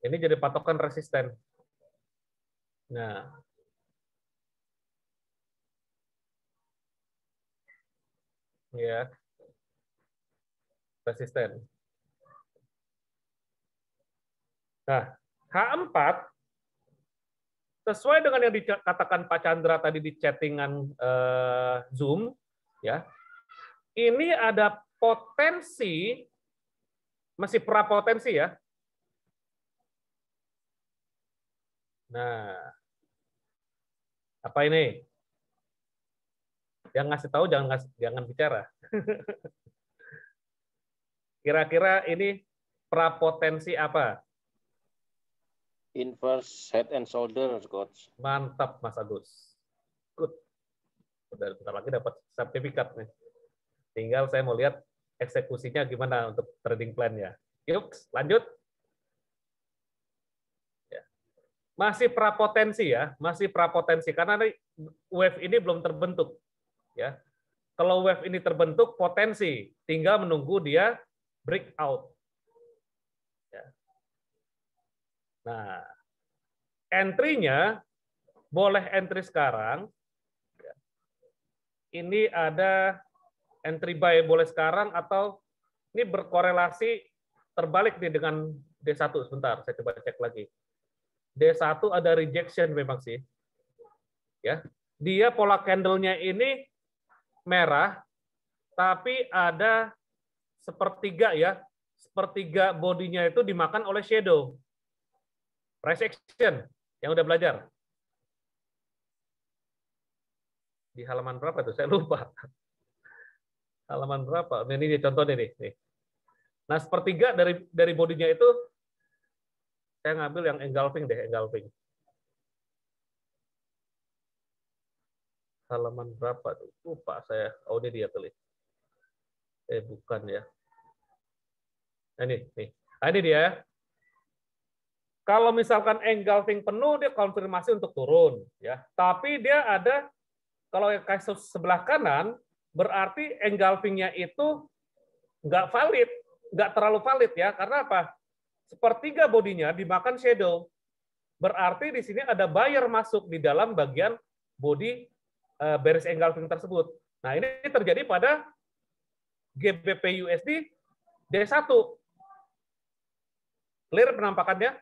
S1: Ini jadi patokan resisten. Nah. Ya. Resisten. Nah, H4 sesuai dengan yang dikatakan Pak Chandra tadi di chattingan Zoom, ya. Ini ada potensi, masih prapotensi ya. Nah, apa ini? Yang ngasih tahu jangan bicara. Kira-kira ini prapotensi apa?
S5: Inverse head and shoulder, coach.
S1: Mantap, Mas Agus. Good. Udah bentar lagi dapat sertifikat nih. Tinggal saya mau lihat eksekusinya gimana untuk trading plan-nya. Yuk, lanjut. Ya. Masih prapotensi ya, masih prapotensi karena wave ini belum terbentuk. Ya. Kalau wave ini terbentuk, potensi, tinggal menunggu dia breakout. Ya. Nah, entry-nya boleh entry sekarang. Ini ada entry buy boleh sekarang atau ini berkorelasi terbalik nih dengan D1 sebentar, saya coba cek lagi. D1 ada rejection memang sih. Ya. Dia pola candle-nya ini merah tapi ada sepertiga ya, sepertiga bodinya itu dimakan oleh shadow. Price action yang udah belajar. Di halaman berapa tuh? Saya lupa. Halaman berapa? Ini contohnya nih. Nah, sepertiga dari bodinya itu saya ngambil yang engulfing deh, engulfing. Halaman berapa tuh? Lupa saya. Oh, ini dia tulis. Bukan ya. Nah, ini. Nah, ini dia. Kalau misalkan engulfing penuh, dia konfirmasi untuk turun, ya. Tapi dia ada, kalau yang kasus sebelah kanan, berarti engulfingnya itu nggak valid, nggak terlalu valid ya. Karena apa? Sepertiga bodinya dimakan shadow. Berarti di sini ada buyer masuk di dalam bagian body bearish engulfing tersebut. Nah, ini terjadi pada GBP USD D1. Clear penampakannya?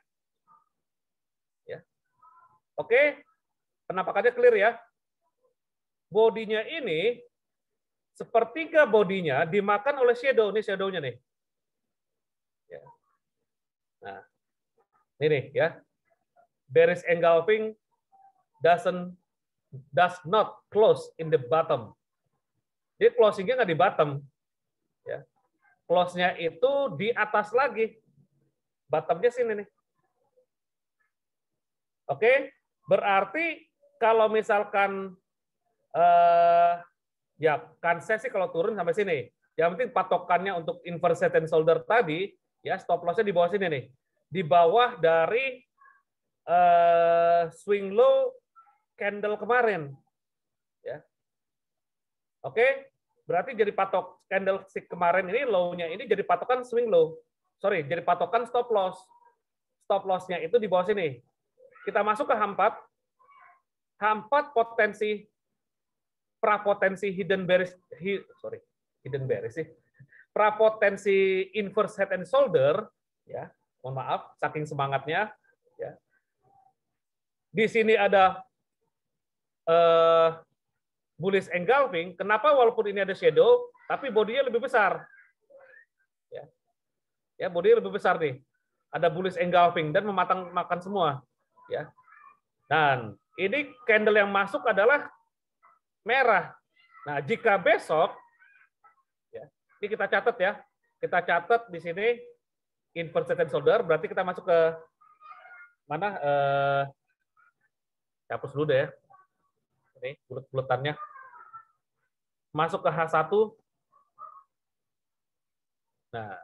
S1: Ya. Oke, penampakannya clear ya. Bodinya ini, sepertiga bodinya dimakan oleh shadow. Ini shadownya nih. Ya. Nah, ini nih ya. Bearish engulfing does not close in the bottom. Jadi closingnya nggak di bottom. Ya. Close-nya itu di atas lagi. Bottomnya sini nih. Oke, berarti kalau misalkan ya kansnya sih kalau turun sampai sini. Yang penting patokannya untuk inverse head and shoulder tadi, ya stop loss-nya di bawah sini nih. Di bawah dari swing low candle kemarin. Ya. Oke, berarti jadi patok candlestick kemarin ini low-nya ini jadi patokan swing low. Sorry, jadi patokan stop loss. Stop loss-nya itu di bawah sini. Kita masuk ke H4. H4 potensi prapotensi hidden bearish sih. Prapotensi inverse head and shoulder ya. Mohon maaf saking semangatnya ya. Di sini ada bullish engulfing. Kenapa walaupun ini ada shadow tapi bodinya lebih besar? Ya. Ya, bodinya lebih besar nih. Ada bullish engulfing dan makan semua, ya. Dan ini candle yang masuk adalah merah. Nah, jika besok ya, ini kita catat ya. Kita catat di sini inverse head and shoulder, berarti kita masuk ke mana? Hapus dulu deh ya. Ini bulet-buletannya. Masuk ke H1. Nah,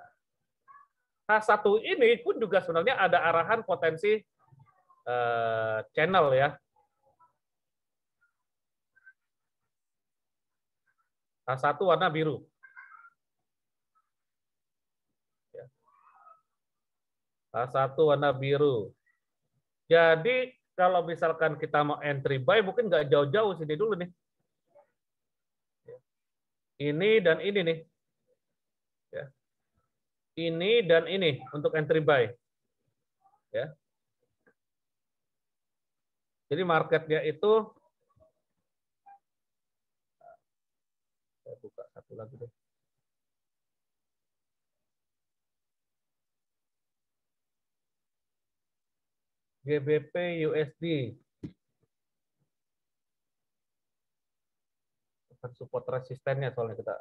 S1: H1 ini pun juga sebenarnya ada arahan potensi channel ya. H1 warna biru. H1 warna biru. Jadi kalau misalkan kita mau entry buy, mungkin nggak jauh-jauh sini dulu nih. Ini dan ini nih. Ya. Ini dan ini untuk entry buy. Ya. Jadi marketnya itu, saya buka satu lagi deh. GBP USD. Support resistennya soalnya kita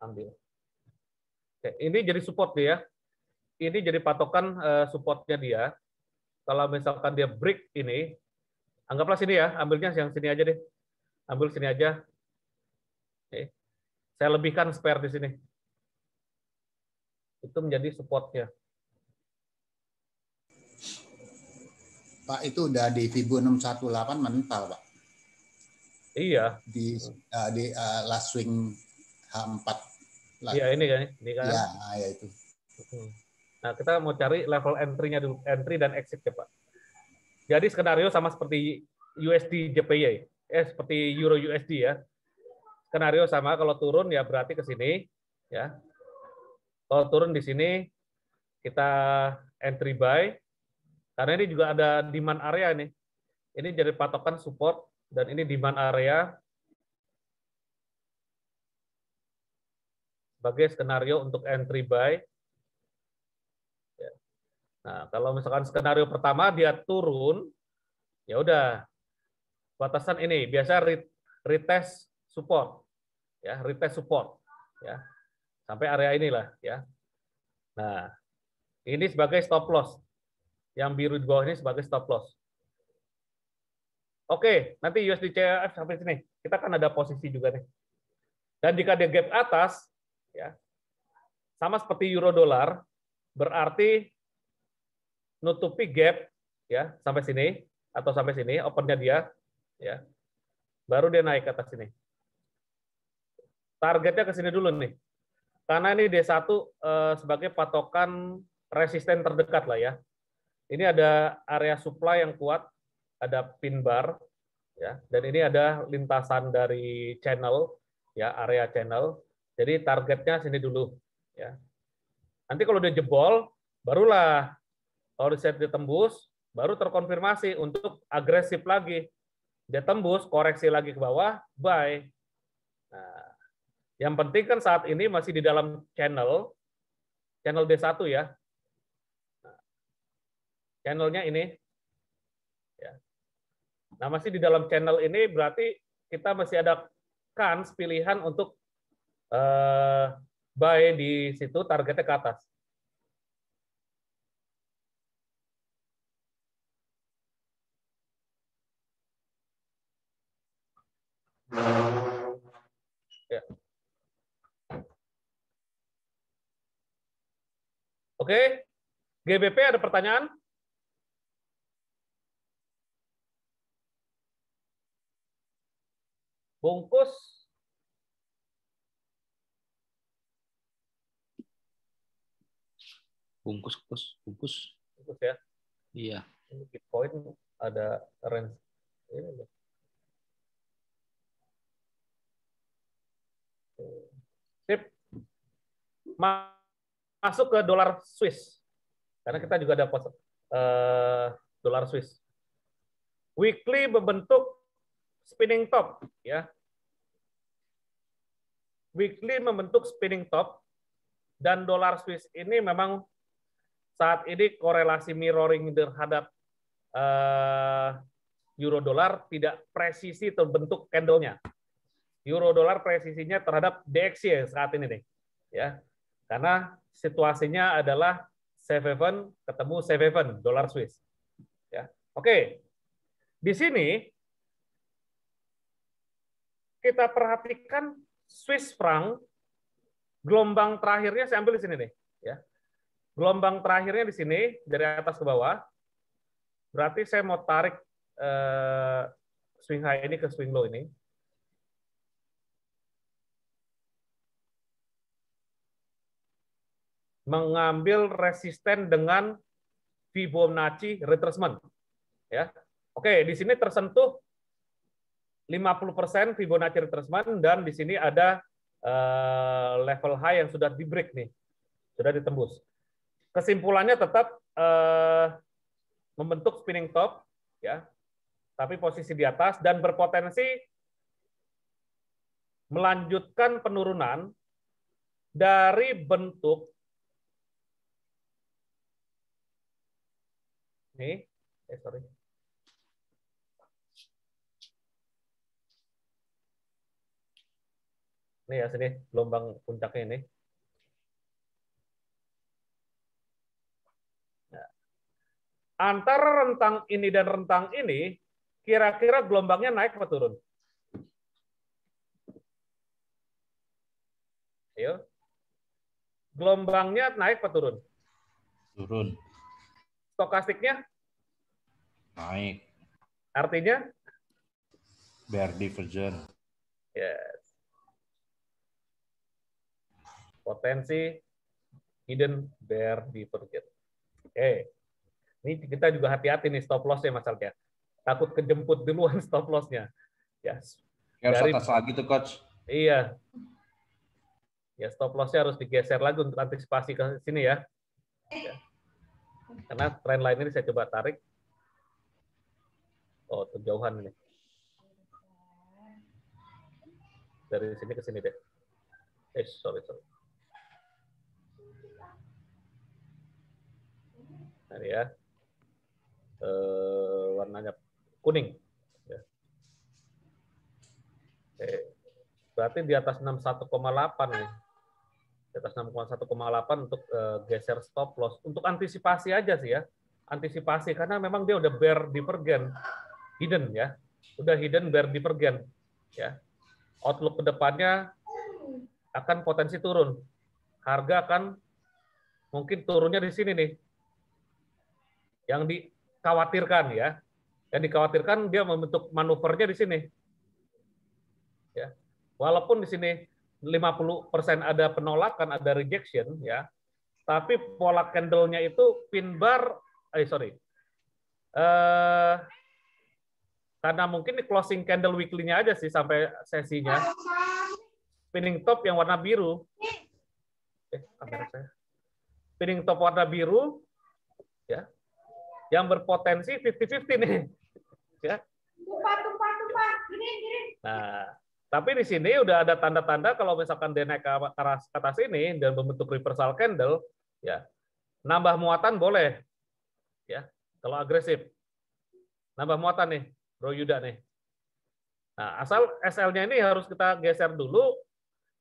S1: ambil. Oke, ini jadi support dia. Ini jadi patokan supportnya dia. Kalau misalkan dia break ini, anggaplah sini ya, ambilnya yang sini aja deh. Ambil sini aja. Oke. Saya lebihkan spare di sini. Itu menjadi supportnya.
S2: Pak, itu udah di Fibo 618 mental, Pak.
S1: Iya.
S2: Di last swing H4.
S1: Iya, ini kan.
S2: Ya itu.
S1: Nah, kita mau cari level entry-nya dulu, entry dan exit ya, Pak. Jadi skenario sama seperti USD JPY, seperti Euro USD ya. Skenario sama, kalau turun ya berarti ke sini ya. Kalau turun di sini kita entry buy. Karena ini juga ada demand area nih. Ini jadi patokan support dan ini demand area sebagai skenario untuk entry buy. Nah, kalau misalkan skenario pertama dia turun, ya udah batasan ini biasa retest support, ya retest support, ya sampai area inilah, ya. Nah, ini sebagai stop loss, yang biru di bawah ini sebagai stop loss. Oke, nanti USD CHF sampai sini, kita kan ada posisi juga nih. Dan jika dia gap atas, ya sama seperti euro dolar, berarti nutupi gap ya sampai sini atau sampai sini opennya dia ya baru dia naik ke atas sini. Targetnya ke sini dulu nih karena ini D1 sebagai patokan resisten terdekat lah ya. Ini ada area supply yang kuat, ada pin bar ya, dan ini ada lintasan dari channel ya, area channel. Jadi targetnya sini dulu, ya. Nanti kalau dia jebol, barulah kalau reset ditembus, baru terkonfirmasi untuk agresif lagi. Dia tembus, koreksi lagi ke bawah, buy. Nah, yang penting kan saat ini masih di dalam channel D1 ya. Nah, channelnya ini. Ya. Nah, masih di dalam channel ini berarti kita masih ada kans pilihan untuk buy di situ, targetnya ke atas. Ya. Oke, GBP ada pertanyaan? Bungkus.
S3: Bungkus, bungkus.
S1: Bungkus ya.
S3: Iya.
S1: Ini Bitcoin ada range. Ini. Sip. Masuk ke dolar Swiss. Karena kita juga ada dolar Swiss. Weekly membentuk spinning top, ya. Weekly membentuk spinning top, dan dolar Swiss ini memang saat ini korelasi mirroring terhadap euro dolar tidak presisi terbentuk candle-nya. Euro dolar presisinya terhadap DXY saat ini nih, ya. Karena situasinya adalah C7 ketemu C7 dolar Swiss. Ya. Oke. Di sini kita perhatikan Swiss franc gelombang terakhirnya, saya ambil di sini nih, ya. Gelombang terakhirnya di sini dari atas ke bawah. Berarti saya mau tarik swing high ini ke swing low ini. Mengambil resisten dengan Fibonacci retracement, ya. Oke, di sini tersentuh 50% Fibonacci retracement, dan di sini ada level high yang sudah di break nih, sudah ditembus. Kesimpulannya tetap membentuk spinning top, ya, tapi posisi di atas dan berpotensi melanjutkan penurunan dari bentuk ini, sorry. Ini ya, sini gelombang puncaknya ini. Nah, antara rentang ini dan rentang ini, kira-kira gelombangnya naik atau turun? Ayo. Gelombangnya naik atau turun?
S6: Turun.
S1: Stokastiknya?
S6: Naik.
S1: Artinya?
S6: Bear divergent.
S1: Yes. Potensi hidden bear divergent. Oke. Ini kita juga hati-hati nih stop loss-nya Mas Alkia. Takut kejemput duluan stop loss-nya. Yes.
S6: Harus
S1: Dari,
S6: atas lagi tuh, Coach.
S1: iya. Ya, stop loss-nya harus digeser lagi untuk antisipasi ke sini ya. Ya. Karena trend line ini saya coba tarik. Oh, kejauhan ini. Dari sini ke sini deh. Sorry. Nah, ini ya. Warnanya kuning. Ya. Berarti di atas 61,8 nih. Di atas 61,8 untuk geser stop loss. Untuk antisipasi aja sih ya. Antisipasi karena memang dia udah bear divergent. Hidden ya. Udah hidden bear divergent. Ya. Outlook ke depannya akan potensi turun. Harga akan mungkin turunnya di sini nih. Yang dikhawatirkan ya. Yang dikhawatirkan dia membentuk manuvernya di sini. Ya. Walaupun di sini 50% ada penolakan, ada rejection ya. Tapi pola candle-nya itu pin bar karena mungkin di closing candle weekly-nya aja sih sampai sesinya. spinning top yang warna biru. Kamera saya. Spinning top warna biru, ya, yang berpotensi 50-50 nih, ya. Nah, tapi di sini udah ada tanda-tanda kalau misalkan dia naik ke atas ini dan membentuk reversal candle, ya, nambah muatan boleh, ya, kalau agresif. Nambah muatan nih, Bro Yuda nih. Nah, asal SL-nya ini harus kita geser dulu.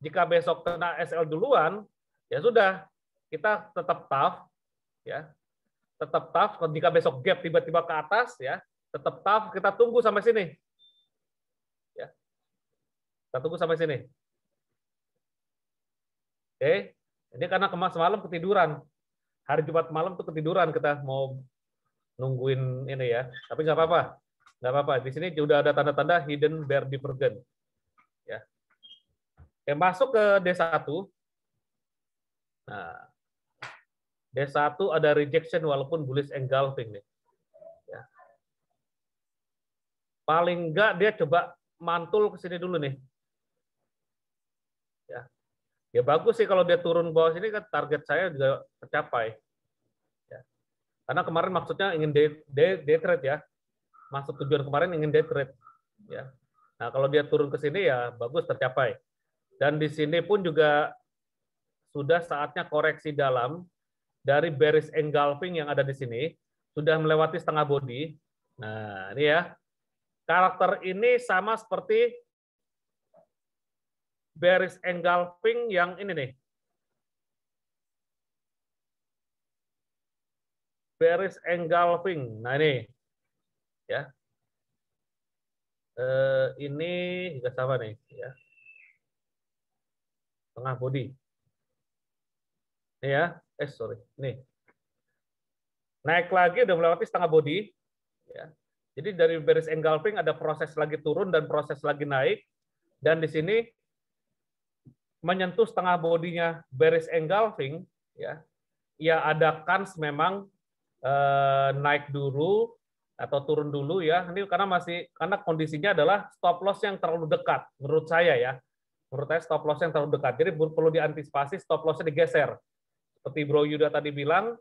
S1: Jika besok kena SL duluan, ya sudah, kita tetap tough, ya, tetap tough. Jika besok gap tiba-tiba ke atas, ya, tetap tough. Kita tunggu sampai sini, ya, kita tunggu sampai sini. Oke, ini karena semalam ketiduran, hari Jumat malam tuh ketiduran kita mau nungguin ini ya, tapi nggak apa-apa. Nggak apa-apa. Di sini sudah ada tanda-tanda hidden bear divergence. Ya. Oke, masuk ke D1. Nah, D1 ada rejection walaupun bullish engulfing nih. Ya. Paling enggak dia coba mantul ke sini dulu nih. Ya. Ya bagus sih kalau dia turun ke bawah sini kan target saya juga tercapai. Ya. Karena kemarin maksudnya ingin day trade ya. Masuk tujuan kemarin ingin day trade, ya. Nah kalau dia turun ke sini ya bagus tercapai. Dan di sini pun juga sudah saatnya koreksi dalam dari bearish engulfing yang ada di sini sudah melewati setengah body. Nah ini ya karakter ini sama seperti bearish engulfing yang ini nih. Bearish engulfing. Nah ini. Ya, ini juga sama nih, ya, tengah body, ini ya, sorry, nih, naik lagi udah melewati setengah body, ya, jadi dari bearish engulfing ada proses lagi turun dan proses lagi naik, dan di sini menyentuh setengah bodinya bearish engulfing, ya, ya ada kans memang naik dulu atau turun dulu ya. Ini karena kondisinya adalah stop loss yang terlalu dekat menurut saya ya. Menurut saya stop loss yang terlalu dekat. Jadi perlu diantisipasi stop loss-nya digeser. Seperti Bro Yuda tadi bilang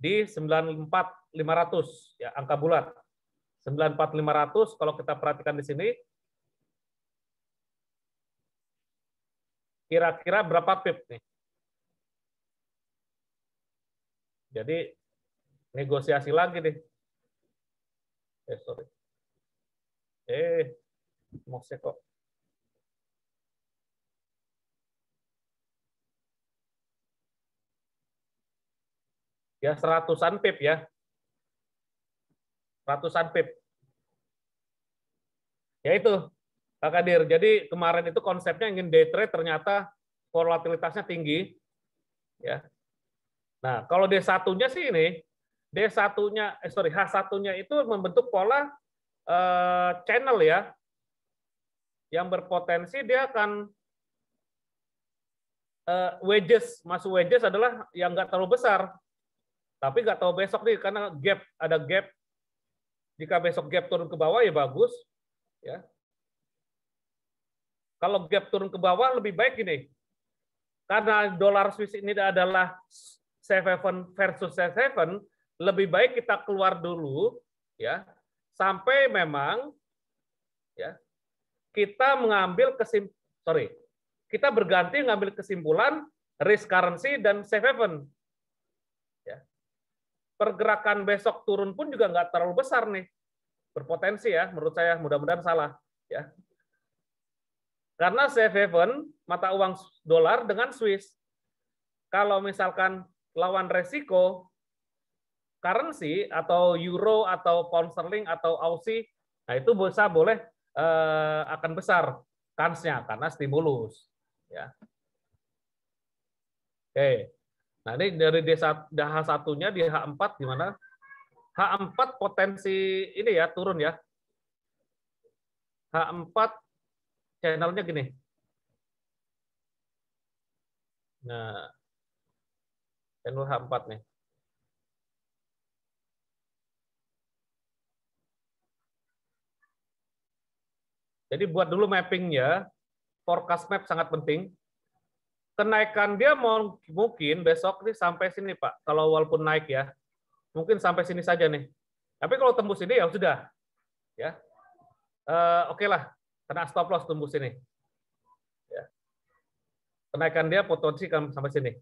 S1: di 94.500 ya angka bulat. 94.500 kalau kita perhatikan di sini kira-kira berapa pip nih? Jadi negosiasi lagi nih. Sorry. Mouse kok. Ya, 100-an pip ya. 100-an pip. Ya itu, Pak Kadir. Jadi kemarin itu konsepnya ingin day trade, ternyata volatilitasnya tinggi. Ya. Nah, kalau D1-nya sih ini, D1-nya, H1-nya itu membentuk pola channel ya, yang berpotensi dia akan wedges, masuk wedges adalah yang nggak terlalu besar, tapi nggak tahu besok nih karena ada gap. Jika besok gap turun ke bawah ya bagus, ya. Kalau gap turun ke bawah lebih baik gini, karena dolar Swiss ini adalah safe haven versus safe haven. Lebih baik kita keluar dulu, ya, sampai memang, ya, kita berganti mengambil kesimpulan risk currency dan safe haven. Ya. Pergerakan besok turun pun juga nggak terlalu besar nih, berpotensi ya, menurut saya, mudah-mudahan salah, ya. Karena safe haven mata uang dolar dengan Swiss, kalau misalkan lawan resiko currency atau euro atau pound sterling atau Aussie, nah itu boleh akan besar kansnya karena stimulus, ya. Oke, nah ini dari H1-nya di H4 gimana? H4 potensi ini ya turun ya. H4 channelnya gini. Nah, channel H4 nih. Jadi buat dulu mappingnya, forecast map sangat penting. Kenaikan dia mungkin besok nih sampai sini Pak. Kalau walaupun naik ya, mungkin sampai sini saja nih. Tapi kalau tembus ini ya sudah, ya. Oke lah, kena stop loss tembus sini. Ya. Kenaikan dia potensi kan sampai sini.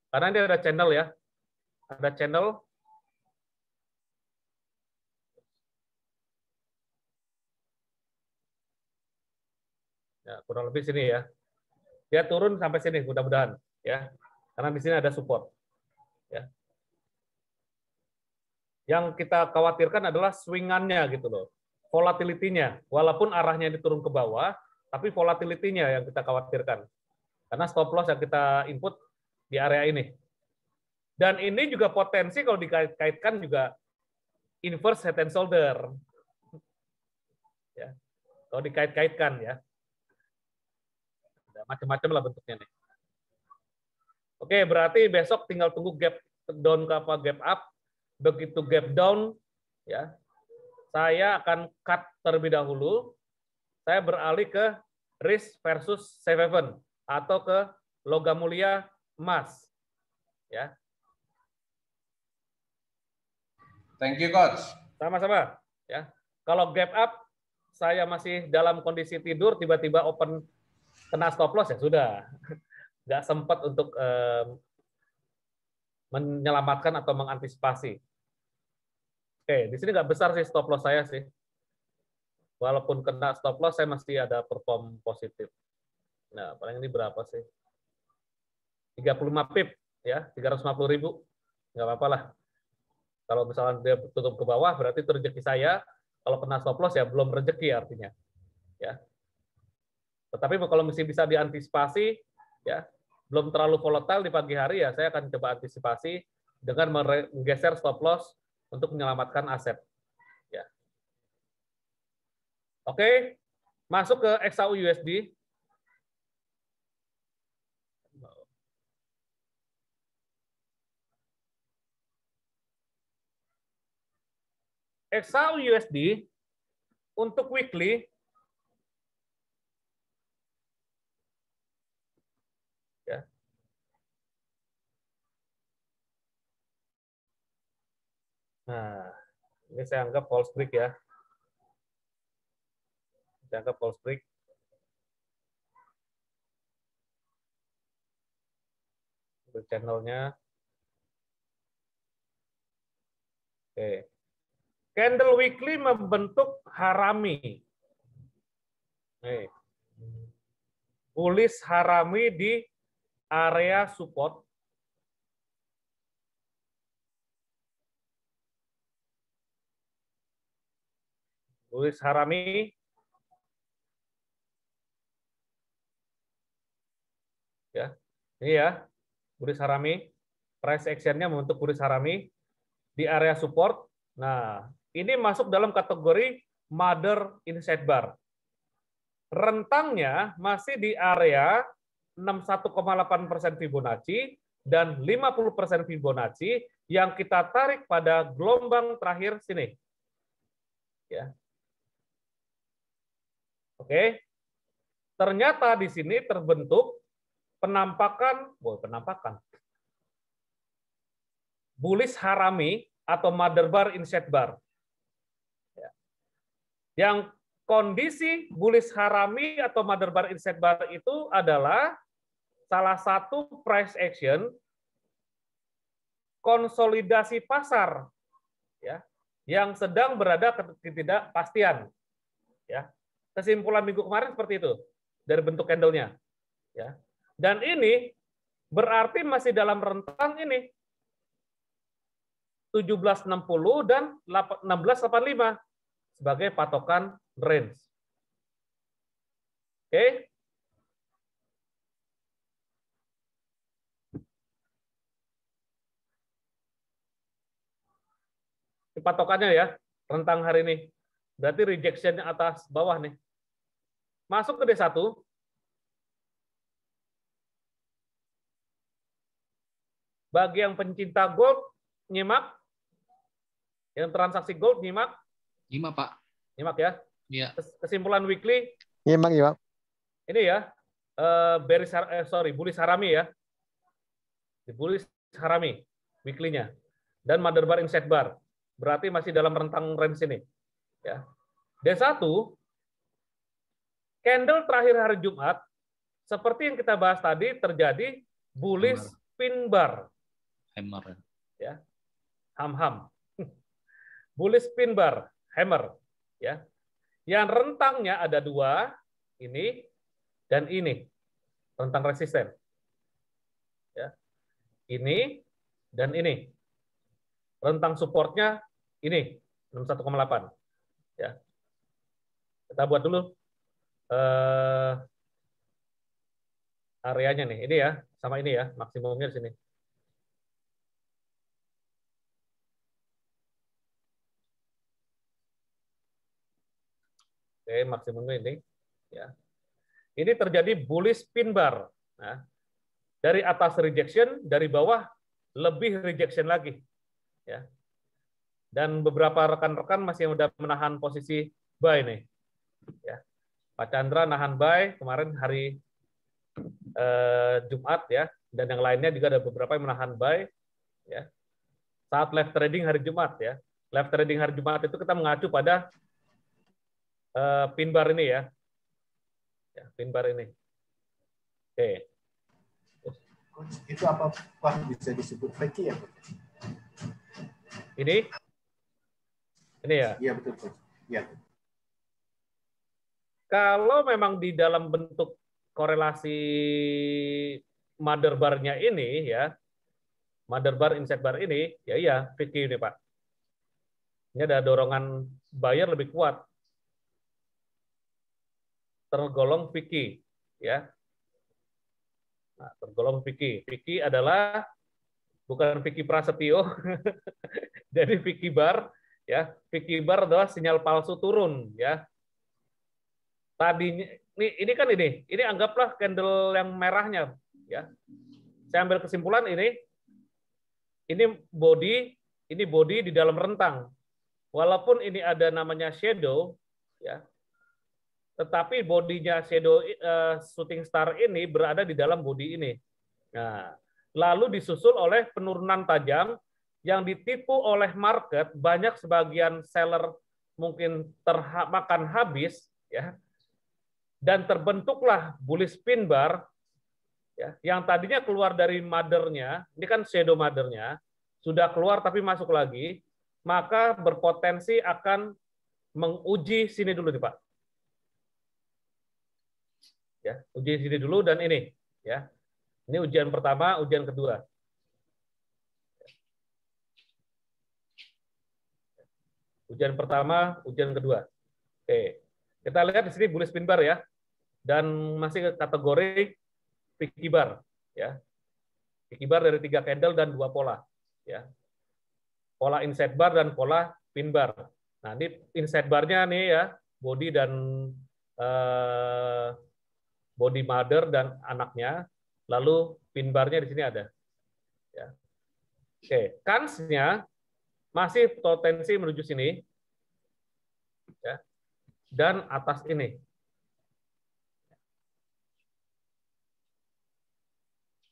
S1: Karena dia ada channel ya, ada channel. Ya, kurang lebih sini ya. Dia turun sampai sini mudah-mudahan ya. Karena di sini ada support. Ya. Yang kita khawatirkan adalah swingannya gitu loh. Volatility-nya. Walaupun arahnya diturun ke bawah, tapi volatility-nya yang kita khawatirkan. Karena stop loss yang kita input di area ini. Dan ini juga potensi kalau dikaitkan juga inverse head and shoulder. Ya. Kalau dikait-kaitkan ya. Macam-macam lah bentuknya nih. Oke, berarti besok tinggal tunggu gap down ke apa gap up. Begitu gap down, ya, saya akan cut terlebih dahulu. Saya beralih ke risk versus safe haven atau ke logam mulia emas. Ya.
S6: Thank you, Coach.
S1: Sama-sama. Ya. Kalau gap up, saya masih dalam kondisi tidur, tiba-tiba open kena stop loss ya sudah, nggak sempat untuk menyelamatkan atau mengantisipasi. Oke, di sini nggak besar sih stop loss saya sih. Walaupun kena stop loss, saya masih ada perform positif. Nah, paling ini berapa sih? 35 pip, ya, 350.000. Nggak apa-apa lah. Kalau misalnya dia tutup ke bawah, berarti itu rezeki saya. Kalau kena stop loss ya belum rezeki artinya. Ya. Tetapi kalau mesti bisa diantisipasi, ya belum terlalu volatile di pagi hari ya saya akan coba antisipasi dengan menggeser stop loss untuk menyelamatkan aset. Ya. Oke, masuk ke XAU USD. XAU USD untuk weekly ya. Nah, ini saya anggap false break ya. Saya anggap false break. Untuk channelnya. Oke. Candle weekly membentuk harami. Nih. Bullish harami di area support. Bullish harami. Ya. Ini ya. Bullish harami. Price action-nya membentuk bullish harami di area support. Nah, ini masuk dalam kategori mother inside bar. Rentangnya masih di area 61,8% Fibonacci dan 50% Fibonacci yang kita tarik pada gelombang terakhir sini. Ya. Oke. Ternyata di sini terbentuk penampakan bullish harami atau mother bar inside bar. Ya. Yang kondisi bullish harami atau mother bar inside bar itu adalah salah satu price action konsolidasi pasar ya yang sedang berada ketidakpastian ya. Kesimpulan minggu kemarin seperti itu dari bentuk candlenya ya. Dan ini berarti masih dalam rentang ini 1760 dan 1685 sebagai patokan range. Oke. Ini patokannya ya, rentang hari ini. Berarti rejection atas bawah nih. Masuk ke D1. Bagi yang pencinta gold, nyimak. Yang transaksi gold, nyimak.
S3: Nyimak, Pak.
S1: Nyimak ya.
S3: Iya.
S1: Kesimpulan weekly.
S7: Nyimak.
S1: ini ya, bullish Harami ya. Di bullish Harami weekly-nya. Dan mother bar inside bar. Berarti masih dalam rentang range ini. Ya. D1, candle terakhir hari Jumat, seperti yang kita bahas tadi, terjadi bullish pin bar.
S3: Hammer.
S1: Ya. Ham-ham. Bullish pin bar, hammer. Ya. Yang rentangnya ada dua, ini dan ini. Rentang resisten. Ya. Ini dan ini. Rentang supportnya ini, 61,8. Ya. Kita buat dulu areanya nih. Ini ya, sama ini ya, maksimumnya di sini. Oke, maksimumnya ini. Ya. Ini terjadi bullish pin bar. Nah, dari atas rejection, dari bawah lebih rejection lagi. Ya. Dan beberapa rekan-rekan masih udah menahan posisi buy nih. Ya. Pak Chandra nahan buy kemarin hari Jumat ya, dan yang lainnya juga ada beberapa yang menahan buy. Ya. Saat live trading hari Jumat ya. Live trading hari Jumat itu kita mengacu pada pin bar ini ya. Ya, pin bar ini. Oke.
S7: Itu apa bisa disebut fake ya?
S1: Ini ya.
S7: Iya betul, Coach. Iya.
S1: Kalau memang di dalam bentuk korelasi mother bar-nya ini ya, mother bar inside bar ini, ya iya, Vicky ini Pak. Ini ada dorongan buyer lebih kuat. Tergolong Vicky ya. Nah, tergolong Vicky. Vicky adalah bukan Vicky Prasetyo. Jadi Vicky bar ya, Vicky bar adalah sinyal palsu turun ya. Tadinya ini kan ini anggaplah candle yang merahnya ya. Saya ambil kesimpulan ini body di dalam rentang. Walaupun ini ada namanya shadow ya. Tetapi bodinya shadow shooting star ini berada di dalam body ini. Nah, lalu disusul oleh penurunan tajam yang ditipu oleh market, banyak sebagian seller mungkin termakan habis ya. Dan terbentuklah bullish pin bar ya, yang tadinya keluar dari mother-nya, ini kan shadow mother-nya, sudah keluar tapi masuk lagi, maka berpotensi akan menguji sini dulu nih Pak. Ya, uji sini dulu dan ini ya. Ini ujian pertama, ujian kedua. Ujian pertama, ujian kedua. Oke. Kita lihat di sini bullish pin bar ya. Dan masih kategori Vicky bar ya. Vicky bar dari 3 candle dan 2 pola ya. Pola inside bar dan pola pin bar. Nah, ini inside bar-nya nih ya, body dan body mother dan anaknya, lalu pin bar-nya di sini ada. Ya. Oke, kansnya masih potensi menuju sini, ya, dan atas ini.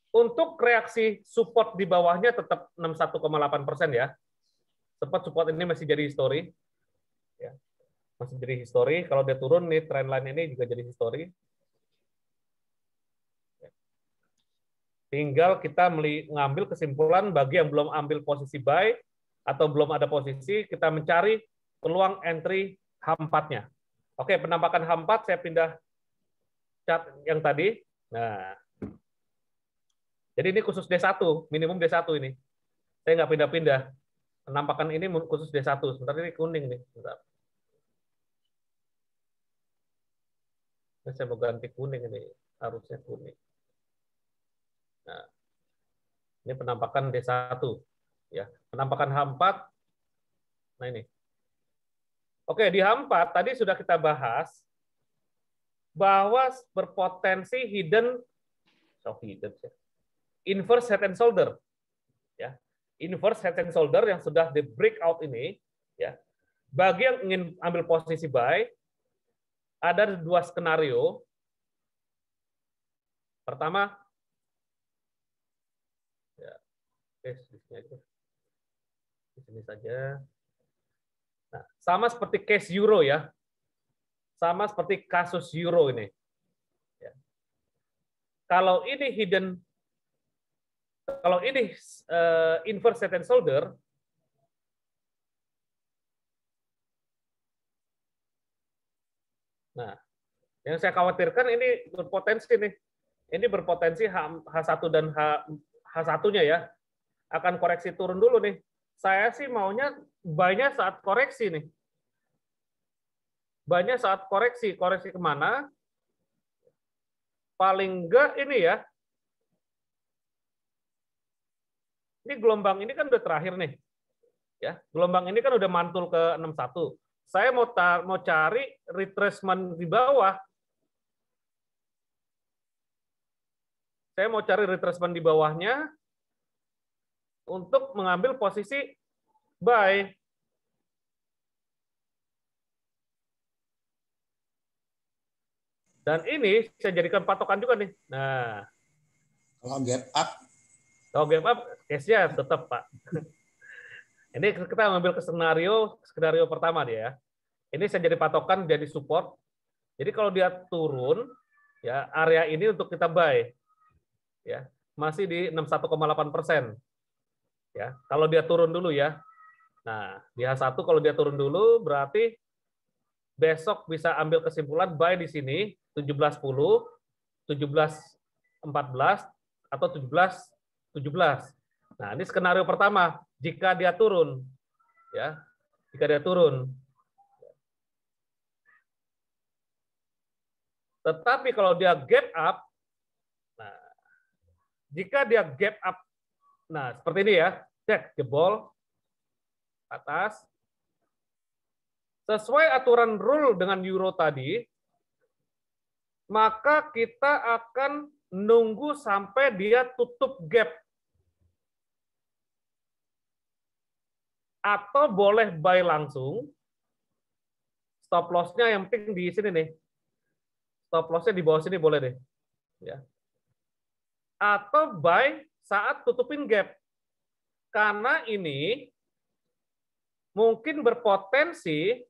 S1: Untuk reaksi support di bawahnya tetap 61,8% ya. Support ini masih jadi history, ya. Masih jadi history. Kalau dia turun nih, trendline ini juga jadi history. Tinggal kita mengambil kesimpulan bagi yang belum ambil posisi buy atau belum ada posisi, kita mencari peluang entry H4-nya. Oke, penampakan H4 saya pindah chart yang tadi. Nah, jadi ini khusus D1, minimum D1 ini. Saya nggak pindah-pindah. Penampakan ini khusus D1. Sebentar ini kuning nih. Sebentar. Ini saya mau ganti kuning ini. Harusnya kuning. Nah, ini penampakan D1 ya. Penampakan H4. Nah ini. Oke, di H4 tadi sudah kita bahas bahwa berpotensi hidden inverse head and shoulder ya. Inverse head and shoulder yang sudah di breakout ini ya. Bagi yang ingin ambil posisi buy ada 2 skenario. Pertama, ya, di sini saja. Nah, sama seperti case euro ya, sama seperti kasus euro ini. Ya. Kalau ini inverse head and shoulder, nah, yang saya khawatirkan ini berpotensi nih. Ini berpotensi H1 dan H1-nya ya akan koreksi turun dulu nih. Saya sih maunya buy-nya saat koreksi nih. Buy-nya saat koreksi. Koreksi kemana? Paling enggak ini ya. Ini gelombang ini kan udah terakhir nih. Ya, gelombang ini kan udah mantul ke 61. Saya mau cari retracement di bawah. Saya mau cari retracement di bawahnya untuk mengambil posisi buy. Dan ini saya jadikan patokan juga nih. Nah,
S2: Kalau gap up,
S1: case-nya tetap, Pak. Ini kita ngambil ke skenario pertama dia ya. Ini saya jadi patokan, jadi support. Jadi kalau dia turun, ya area ini untuk kita buy. Ya, masih di 61,8%. Ya, kalau dia turun dulu ya. Nah, di H1 kalau dia turun dulu berarti besok bisa ambil kesimpulan buy di sini 17.10, 17.14 atau 17.17. Nah, ini skenario pertama jika dia turun ya. Jika dia turun. Tetapi kalau dia gap up, nah, jika dia gap up, nah seperti ini ya, cek jebol atas, sesuai aturan rule dengan euro tadi, maka kita akan nunggu sampai dia tutup gap. Atau boleh buy langsung, stop loss-nya yang penting di sini nih. Stop loss-nya di bawah sini boleh deh. Ya. Atau buy saat tutupin gap. Karena ini mungkin berpotensi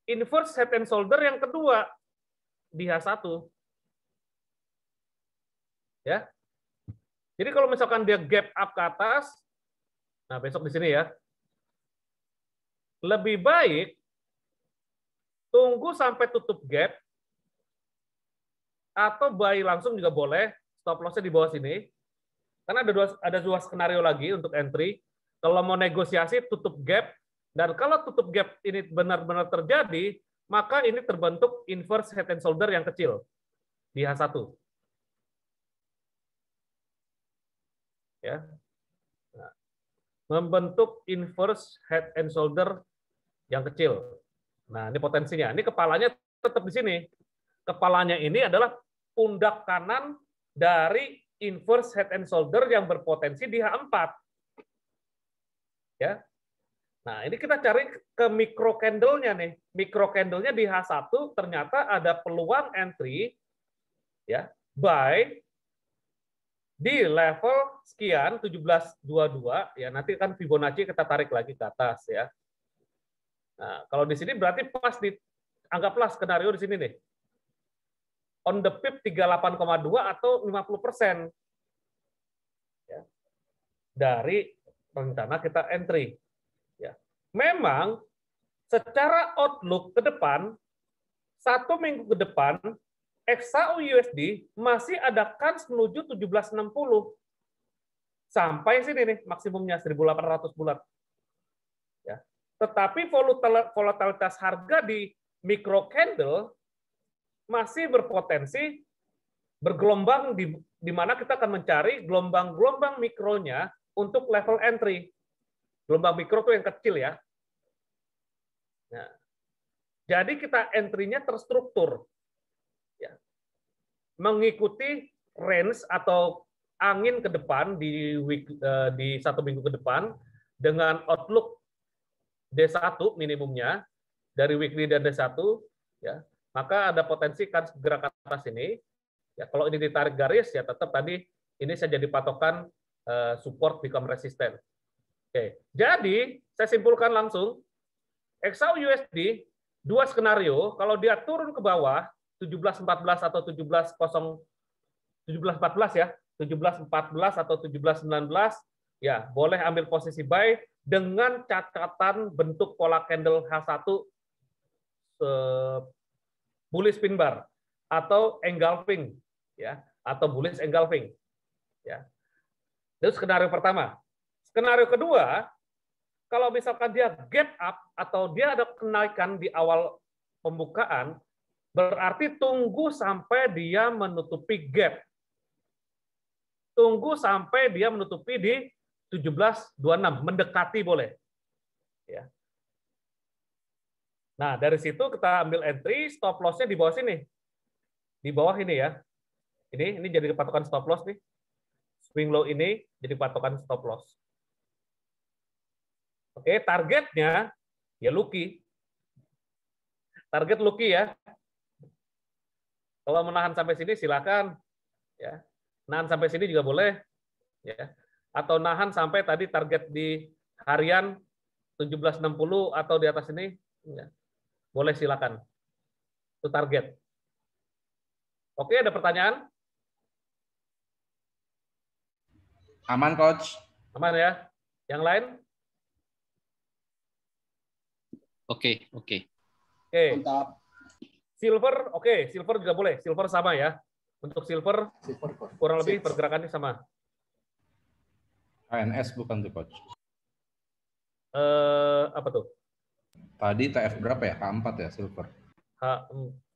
S1: inverse head and shoulder yang kedua di H1. Ya. Jadi kalau misalkan dia gap up ke atas, nah besok di sini ya, lebih baik tunggu sampai tutup gap, atau buy langsung juga boleh, stop loss-nya di bawah sini. Karena ada dua skenario lagi untuk entry. Kalau mau negosiasi tutup gap, dan kalau tutup gap ini benar-benar terjadi, maka ini terbentuk inverse head and shoulder yang kecil di H1. Ya. Nah, membentuk inverse head and shoulder yang kecil. Nah, ini potensinya. Ini kepalanya tetap di sini. Kepalanya ini adalah pundak kanan dari inverse head and shoulder yang berpotensi di H4. Ya. Nah, ini kita cari ke micro candle-nya nih. Micro candle-nya di H1 ternyata ada peluang entry ya, buy di level sekian 17.22 ya, nanti kan Fibonacci kita tarik lagi ke atas ya. Nah, kalau di sini berarti pas di anggaplah skenario di sini nih. On the pip 38,2 atau 50% ya, dari rencana kita entry. Ya. Memang secara outlook ke depan, 1 minggu ke depan, XAU USD masih ada kans menuju 1760. Sampai sini nih, maksimumnya 1800 bulat. Ya. Tetapi volatilitas harga di micro candle masih berpotensi bergelombang di mana kita akan mencari gelombang-gelombang mikronya untuk level entry. Gelombang mikro itu yang kecil ya. Nah, jadi kita entry-nya terstruktur. Ya. Mengikuti range atau angin ke depan di 1 minggu ke depan dengan outlook D1 minimumnya dari weekly dan D1 ya. maka ada potensi kan gerak ke atas ini. Ya, kalau ini ditarik garis, ya tetap tadi ini saya jadi patokan support become resistant. Oke, jadi saya simpulkan langsung, XAU USD dua skenario, kalau dia turun ke bawah 17.14 atau 17.14 ya, 17.14 atau 17.19 ya boleh ambil posisi buy dengan catatan bentuk pola candle H1 bullish pin bar atau engulfing ya, atau bullish engulfing ya. Itu skenario pertama. Skenario kedua, kalau misalkan dia gap up atau dia ada kenaikan di awal pembukaan, berarti tunggu sampai dia menutupi gap. Tunggu sampai dia menutupi di 17.26, mendekati boleh. Ya. Nah, dari situ kita ambil entry, stop loss-nya di bawah sini. Di bawah ini ya. Ini jadi patokan stop loss nih. Swing low ini jadi patokan stop loss. Oke, targetnya ya Lucky. Target Lucky ya. Kalau menahan sampai sini silakan ya. Nahan sampai sini juga boleh ya. Atau nahan sampai tadi target di harian 1760 atau di atas ini ya. Boleh silakan. Itu target. Oke, ada pertanyaan?
S6: Aman, Coach.
S1: Aman ya. Yang lain?
S3: Oke.
S1: Oke.
S2: Mantap.
S1: Silver, oke, silver juga boleh. Silver sama ya. Untuk silver kurang lebih pergerakannya sama.
S6: ANS bukan tuh, Coach.
S1: Apa tuh?
S6: Tadi TF berapa ya? H4 ya, silver.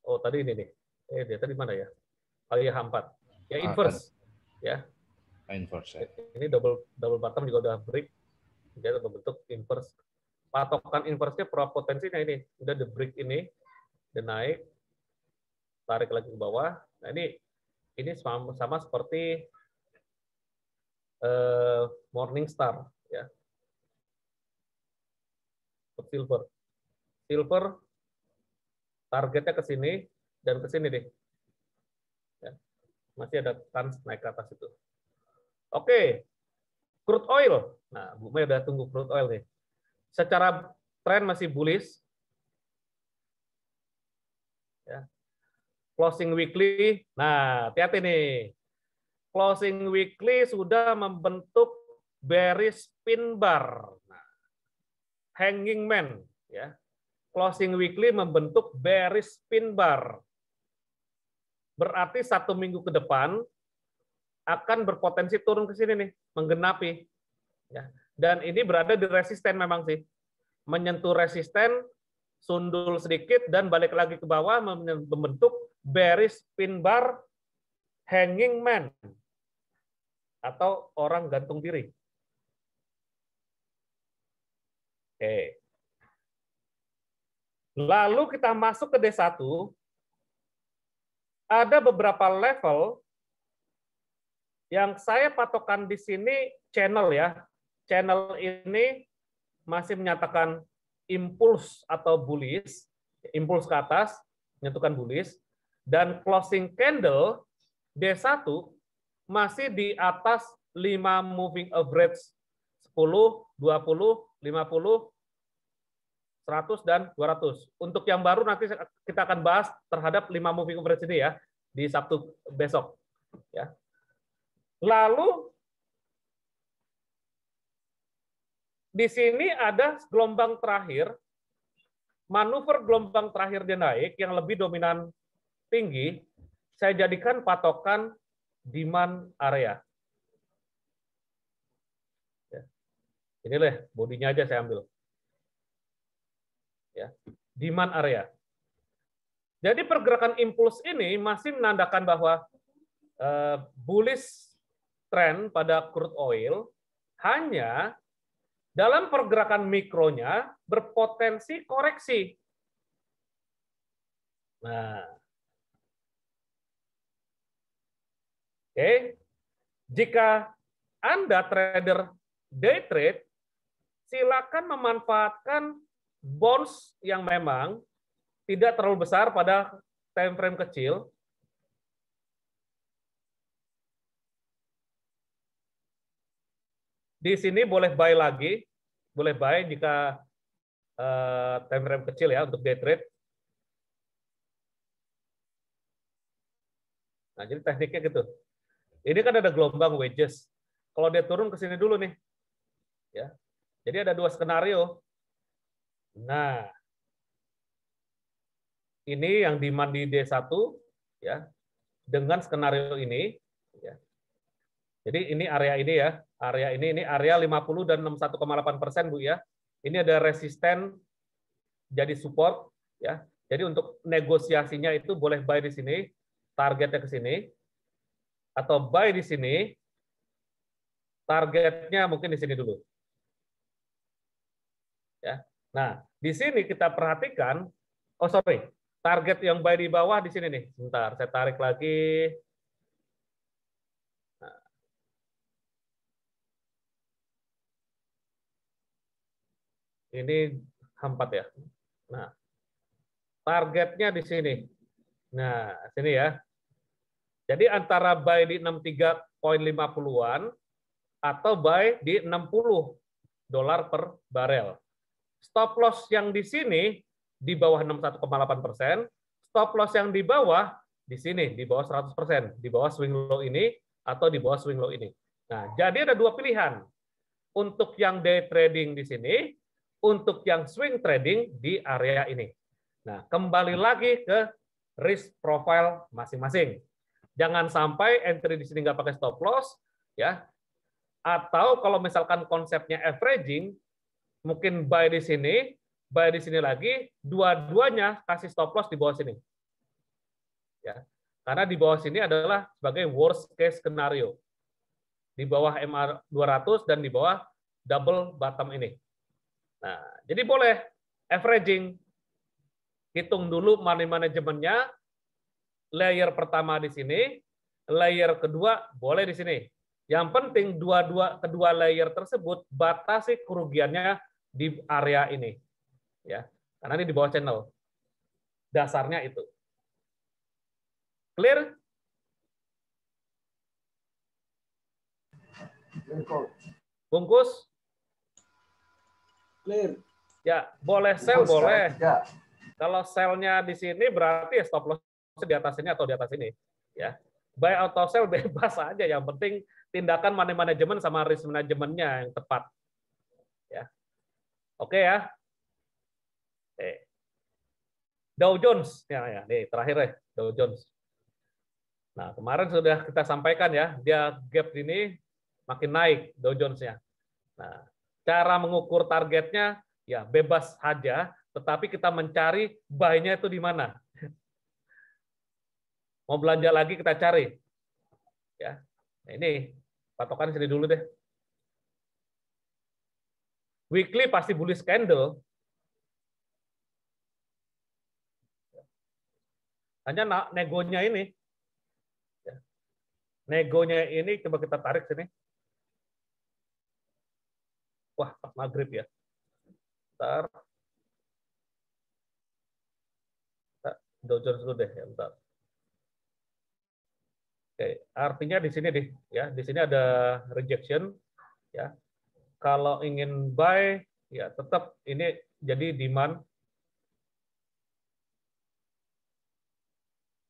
S1: Oh, tadi ini nih. Dia tadi mana ya? Oh iya, H4. Ya, inverse. Ya.
S6: Inverse ya.
S1: Ini double bottom juga udah break. Dia berbentuk inverse. Patokan inverse-nya potensinya ini. Udah the break ini, udah naik, tarik lagi ke bawah. Nah, ini sama seperti Morningstar ya. Silver targetnya ke sini dan ke sini deh. Ya. Masih ada kans naik ke atas itu. Oke. Crude oil. Nah, Bu Mei udah tunggu crude oil nih. Secara tren masih bullish. Ya. Closing weekly. Nah, hati-hati nih. Closing weekly sudah membentuk bearish pin bar. Nah, hanging man ya. Closing weekly membentuk bearish pin bar. Berarti 1 minggu ke depan akan berpotensi turun ke sini nih, menggenapi. Ya. Dan ini berada di resisten memang sih. Menyentuh resisten, sundul sedikit, dan balik lagi ke bawah, membentuk bearish pin bar, hanging man, atau orang gantung diri. Oke. Lalu kita masuk ke D1, ada beberapa level yang saya patokan di sini channel ya. Channel ini masih menyatakan impuls atau bullish, impuls ke atas, menyatukan bullish, dan closing candle D1 masih di atas 5 moving average 10, 20, 50, 100, dan 200. Untuk yang baru nanti kita akan bahas terhadap 5 moving average ini ya, di Sabtu besok. Ya. Lalu di sini ada gelombang terakhir, manuver gelombang terakhir dia naik yang lebih dominan tinggi, saya jadikan patokan demand area. Ya. Inilah bodinya aja saya ambil. Ya. Demand area. Jadi pergerakan impuls ini masih menandakan bahwa bullish trend pada crude oil hanya dalam pergerakan mikronya berpotensi koreksi. Nah, oke, jika Anda trader day trade, silakan memanfaatkan bonds yang memang tidak terlalu besar pada time frame kecil, di sini boleh buy lagi, boleh buy jika time frame kecil ya untuk day trade. Nah, jadi tekniknya gitu. Ini kan ada gelombang wedges. Kalau dia turun ke sini dulu nih, ya. Jadi ada dua skenario. Nah, ini yang demand di D1, ya, dengan skenario ini, ya. Jadi ini area ini ya, area ini area 50 dan 61,8% Bu ya. Ini ada resisten jadi support, ya. Jadi untuk negosiasinya itu boleh buy di sini, targetnya ke sini, atau buy di sini, targetnya mungkin di sini dulu. Ya. Nah, di sini kita perhatikan, oh sorry, target yang buy di bawah di sini nih. Sebentar, saya tarik lagi. Nah. Ini H4 ya. Nah, targetnya di sini. Nah, sini ya. Jadi antara buy di 63,50-an atau buy di $60 per barel. Stop loss yang di sini di bawah 61,8%, stop loss yang di bawah di sini di bawah 100%, di bawah swing low ini atau di bawah swing low ini. Nah, jadi ada dua pilihan. Untuk yang day trading di sini, untuk yang swing trading di area ini. Nah, kembali lagi ke risk profile masing-masing. Jangan sampai entry di sini nggak pakai stop loss, ya. Atau kalau misalkan konsepnya averaging, mungkin buy di sini lagi, dua-duanya kasih stop loss di bawah sini. Ya. Karena di bawah sini adalah sebagai worst case scenario. Di bawah MA 200 dan di bawah double bottom ini. Nah, jadi boleh averaging. Hitung dulu money manajemennya. Layer pertama di sini, layer kedua boleh di sini. Yang penting kedua layer tersebut batasi kerugiannya di area ini. Ya. Karena ini di bawah channel. Dasarnya itu. Clear? Bungkus?
S7: Clear.
S1: Ya, boleh sell, boleh.
S7: Ya.
S1: Kalau sell-nya di sini berarti ya stop loss di atas ini atau di atas ini. Ya. Buy atau sell bebas aja. Yang penting tindakan money management sama risk manajemennya yang tepat. Ya. Oke ya. Dow Jones. Ya, nih terakhir ya, Dow Jones. Nah, kemarin sudah kita sampaikan ya, dia gap ini makin naik Dow Jones-nya. Nah, cara mengukur targetnya ya bebas saja, tetapi kita mencari buy-nya itu di mana. Mau belanja lagi kita cari. Ya. Nah, ini patokan sini dulu deh. Weekly pasti bullish candle. Hanya negonya ini. Negonya ini coba kita tarik sini. Wah, pas maghrib ya. Bentar. Dow Jones dulu deh, ya, bentar. Oke, artinya di sini deh, ya, di sini ada rejection, ya. Kalau ingin buy, ya tetap ini jadi demand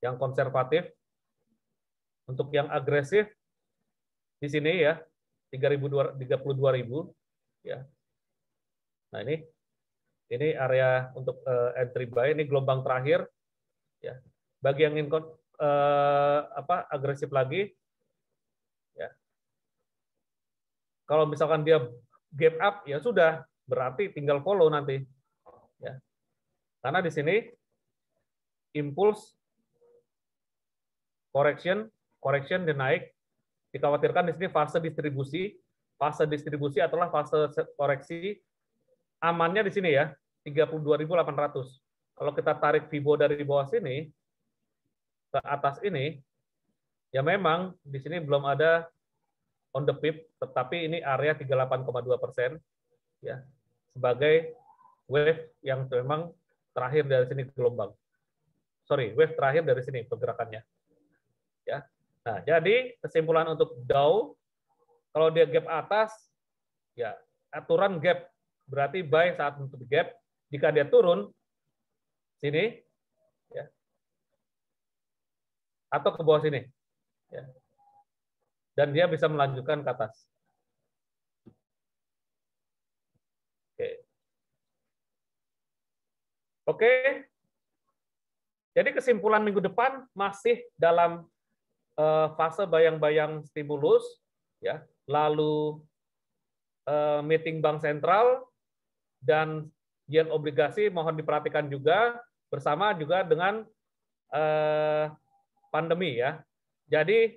S1: yang konservatif. Untuk yang agresif di sini ya 32.000 ya. Nah ini area untuk entry buy, ini gelombang terakhir ya. Bagi yang ingin agresif lagi ya. Kalau misalkan dia gap up ya sudah, berarti tinggal follow nanti ya. Karena di sini impulse correction dan naik, dikhawatirkan di sini fase distribusi. Fase distribusi adalah fase koreksi. Amannya di sini ya, 32.800. Kalau kita tarik Fibo dari bawah sini ke atas ini, ya memang di sini belum ada on the pip, tetapi ini area 38,2% ya, sebagai wave yang memang terakhir dari sini gelombang. wave terakhir dari sini pergerakannya. Ya. Nah, jadi kesimpulan untuk Dow, kalau dia gap atas, ya aturan gap berarti buy saat menutup gap. Jika dia turun sini, ya, atau ke bawah sini, ya, dan dia bisa melanjutkan ke atas. Oke. Jadi kesimpulan minggu depan masih dalam fase bayang-bayang stimulus, ya, lalu meeting bank sentral dan yield obligasi mohon diperhatikan juga bersama juga dengan pandemi, ya. Jadi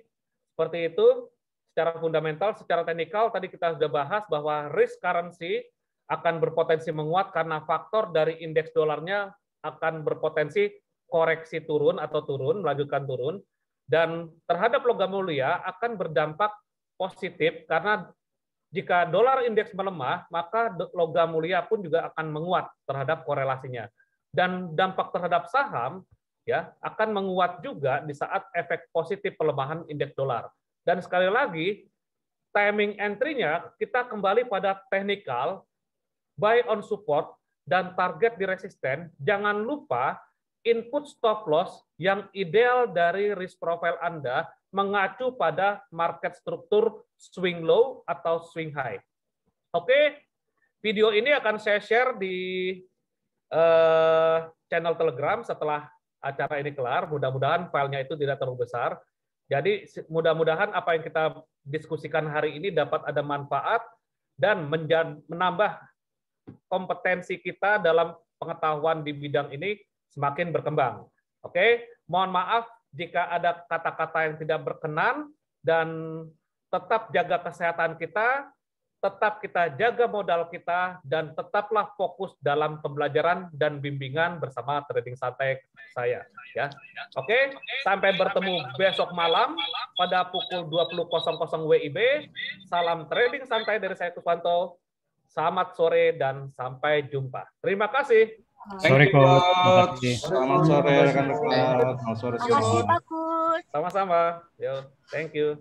S1: seperti itu secara fundamental, secara teknikal tadi kita sudah bahas bahwa risk currency akan berpotensi menguat karena faktor dari indeks dolarnya akan berpotensi koreksi turun atau turun, melanjutkan turun, dan terhadap logam mulia akan berdampak positif karena jika dolar indeks melemah, maka logam mulia pun juga akan menguat terhadap korelasinya. Dan dampak terhadap saham ya akan menguat juga di saat efek positif pelemahan indeks dolar. Dan sekali lagi, timing entry-nya kita kembali pada teknikal, buy on support, dan target di resisten. Jangan lupa input stop loss yang ideal dari risk profile Anda mengacu pada market struktur swing low atau swing high. Oke, video ini akan saya share di channel Telegram setelah acara ini kelar. Mudah-mudahan filenya itu tidak terlalu besar. Jadi mudah-mudahan apa yang kita diskusikan hari ini dapat ada manfaat dan menambah kompetensi kita dalam pengetahuan di bidang ini semakin berkembang. Oke, mohon maaf jika ada kata-kata yang tidak berkenan dan tetap jaga kesehatan kita, tetap kita jaga modal kita, dan tetaplah fokus dalam pembelajaran dan bimbingan bersama Trading Santai saya. Ya, oke, sampai bertemu besok malam pada pukul 20.00 WIB. Salam trading santai dari saya Kuswanto. Selamat sore dan sampai jumpa. Terima kasih.
S6: Sorry, Coach.
S3: Coach.
S6: Selamat sore rekan-rekan. Selamat sore semua.
S8: Makasih Pak Coach.
S1: Sama-sama. Yo, thank you.